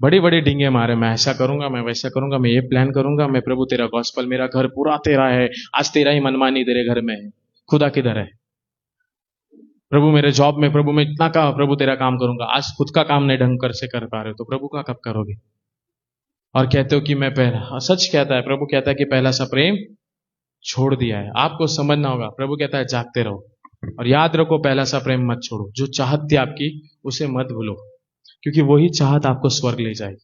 बड़ी बड़ी डींगे मारे, मैं ऐसा करूंगा, मैं वैसा करूंगा, मैं ये प्लान करूंगा, मैं प्रभु तेरा गॉस्पल, मेरा घर पूरा तेरा है, आज तेरा ही मनमानी तेरे घर में है। खुदा किधर है? प्रभु मेरे जॉब में, प्रभु मैं इतना का प्रभु तेरा काम करूंगा, आज खुद का काम नहीं ढंग कर से कर पा रहे हो तो प्रभु का कब करोगे? और कहते हो कि मैं पहला, सच कहता है, प्रभु कहता है कि पहला सा प्रेम छोड़ दिया है। आपको समझना होगा, प्रभु कहता है जागते रहो और याद रखो पहला सा प्रेम मत छोड़ो। जो चाहत थी आपकी उसे मत भूलो, क्योंकि वही चाहत आपको स्वर्ग ले जाएगी,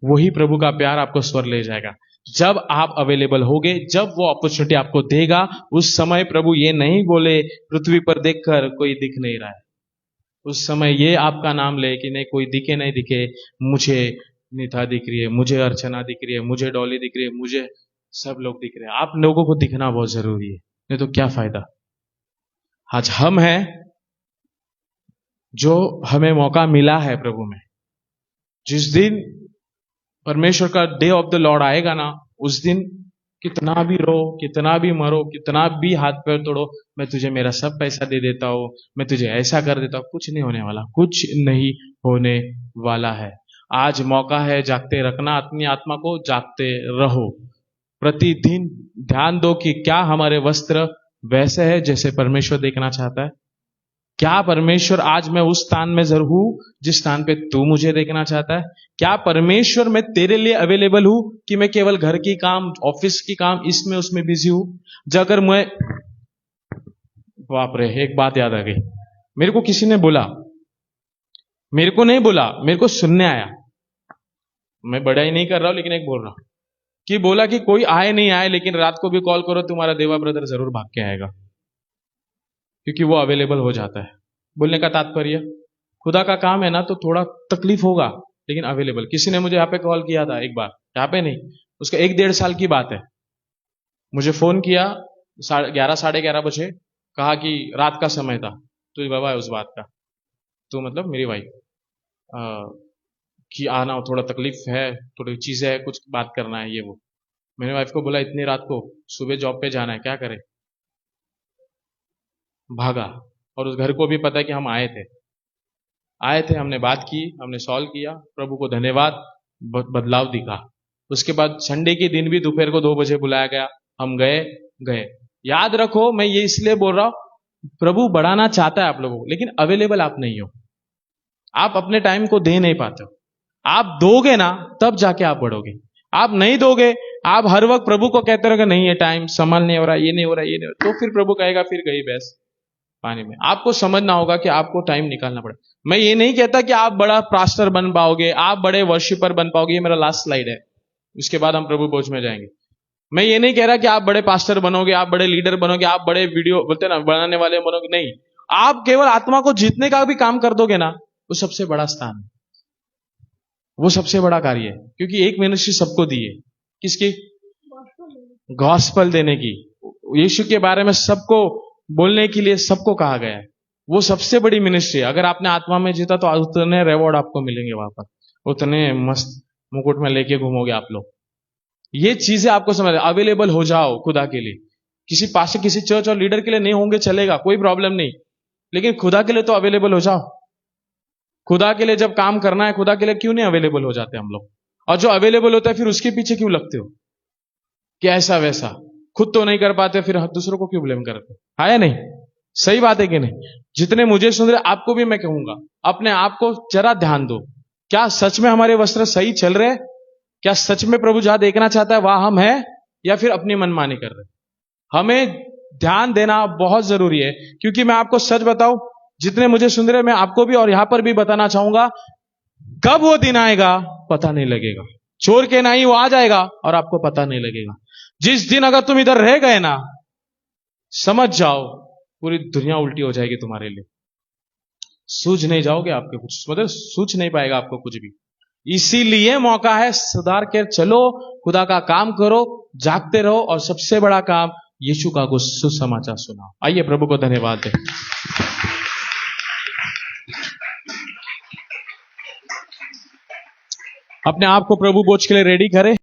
वही प्रभु का प्यार आपको स्वर्ग ले जाएगा। जब आप अवेलेबल होगे, जब वो अपॉर्चुनिटी आपको देगा, उस समय प्रभु ये नहीं बोले पृथ्वी पर देखकर कोई दिख नहीं रहा है, उस समय ये आपका नाम ले कि नहीं कोई दिखे नहीं दिखे, मुझे नीता दिख रही है, मुझे अर्चना दिख रही है, मुझे डॉली दिख रही है, मुझे सब लोग दिख रहे हैं। आप लोगों को दिखना बहुत जरूरी है, नहीं तो क्या फायदा। आज हम हैं जो हमें मौका मिला है प्रभु में। जिस दिन परमेश्वर का डे ऑफ द लॉर्ड आएगा ना, उस दिन कितना भी रो, कितना भी मरो, कितना भी हाथ पैर तोड़ो, मैं तुझे मेरा सब पैसा दे देता हूं, मैं तुझे ऐसा कर देता हूं, कुछ नहीं होने वाला, कुछ नहीं होने वाला है। आज मौका है जागते रखना, अपनी आत्मा को जागते रहो। प्रतिदिन ध्यान दो कि क्या हमारे वस्त्र वैसे है जैसे परमेश्वर देखना चाहता है। क्या परमेश्वर आज मैं उस स्थान में जरूर हूं जिस स्थान पे तू मुझे देखना चाहता है? क्या परमेश्वर मैं तेरे लिए अवेलेबल हूं कि मैं केवल घर की काम, ऑफिस की काम, इसमें उसमें बिजी हूं? अगर मैं, बाप रे, एक बात याद आ गई, मेरे को किसी ने बोला, मेरे को नहीं बोला, मेरे को सुनने आया, मैं बड़ा ही नहीं कर रहा हूं लेकिन एक बोल रहा हूं कि बोला कि कोई आए नहीं आए लेकिन रात को भी कॉल करो तुम्हारा देवा ब्रदर जरूर भाग के आएगा, क्योंकि वो अवेलेबल हो जाता है। बोलने का तात्पर्य, खुदा का काम है ना तो थोड़ा तकलीफ होगा लेकिन अवेलेबल। किसी ने मुझे यहाँ पे कॉल किया था एक बार, यहाँ पे नहीं, उसका 1-1.5 साल की बात है, मुझे फोन किया 11 साढ़े 11 बजे, कहा कि रात का समय था, तुझे बाबा है उस बात का, तो मतलब मेरी वाइफ कि आना, थोड़ा तकलीफ है, थोड़ी चीजें है, कुछ बात करना है, ये वो। मैंने वाइफ को बोला इतनी रात को, सुबह जॉब पे जाना है, क्या करे, भागा। और उस घर को भी पता है कि हम आए थे, हमने बात की, हमने सॉल्व किया, प्रभु को धन्यवाद, बदलाव दिखा। उसके बाद संडे के दिन भी दोपहर को 2 बजे बुलाया गया, हम गए। याद रखो, मैं ये इसलिए बोल रहा हूं, प्रभु बढ़ाना चाहता है आप लोगों को, लेकिन अवेलेबल आप नहीं हो, आप अपने टाइम को दे नहीं पाते हो। आप दोगे ना तब जाके आप बढ़ोगे, आप नहीं दोगे, आप हर वक्त प्रभु को कहते रहोगे नहीं है टाइम, संभाल नहीं हो रहा, ये नहीं हो रहा, ये नहीं हो रहा, तो फिर प्रभु कहेगा फिर गई भैंस पानी में। आपको समझना होगा कि आपको टाइम निकालना पड़ेगा। मैं ये नहीं कहता कि आप बड़ा पास्टर बन पाओगे, आप बड़े वर्शिपर बन पाओगे, ये मेरा लास्ट स्लाइड है, उसके बाद हम प्रभु भोज में जाएंगे। मैं ये नहीं कह रहा कि आप बड़े पास्टर बनोगे, आप बड़े लीडर बनोगे, आप बड़े वीडियो बोलते ना बनाने वाले बनोगे, नहीं। आप केवल आत्मा को जीतने का भी काम कर दोगे ना, वो सबसे बड़ा स्थान है, वो सबसे बड़ा कार्य है। क्योंकि एक मिनिस्ट्री सबको दी है, किसकी? गॉस्पल देने की, यीशु के बारे में सबको बोलने के लिए सबको कहा गया है, वो सबसे बड़ी मिनिस्ट्री है। अगर आपने आत्मा में जीता तो उतने रिवॉर्ड आपको मिलेंगे वहां पर, उतने मस्त मुकुट में लेके घूमोगे आप लोग। ये चीजें आपको समझ, अवेलेबल हो जाओ खुदा के लिए। किसी पास किसी चर्च और लीडर के लिए नहीं होंगे चलेगा, कोई प्रॉब्लम नहीं, लेकिन खुदा के लिए तो अवेलेबल हो जाओ। खुदा के लिए जब काम करना है, खुदा के लिए क्यों नहीं अवेलेबल हो जाते हम लोग? और जो अवेलेबल होता है फिर उसके पीछे क्यों लगते हो कि ऐसा वैसा, खुद तो नहीं कर पाते फिर दूसरों को क्यों ब्लेम करते? है या नहीं? सही बात है कि नहीं? जितने मुझे सुन रहे आपको भी मैं कहूंगा, अपने आप को जरा ध्यान दो, क्या सच में हमारे वस्त्र सही चल रहे? क्या सच में प्रभु जहां देखना चाहता है वहां हम हैं, या फिर अपनी मनमानी कर रहे? हमें ध्यान देना बहुत जरूरी है, क्योंकि मैं आपको सच बताऊं, जितने मुझे सुन रहे, मैं आपको भी और यहां पर भी बताना चाहूंगा, कब वो दिन आएगा पता नहीं लगेगा। चोर के नहीं वो आ जाएगा और आपको पता नहीं लगेगा। जिस दिन अगर तुम इधर रह गए ना, समझ जाओ पूरी दुनिया उल्टी हो जाएगी तुम्हारे लिए, सूझ नहीं जाओगे, आपके कुछ मतलब सूझ नहीं पाएगा आपको कुछ भी। इसीलिए मौका है, सुधार के चलो, खुदा का काम करो, जागते रहो, और सबसे बड़ा काम यीशु का सुसमाचार सुनाओ। आइए प्रभु को धन्यवाद दें। अपने आप को प्रभु बोझ के लिए रेडी करें।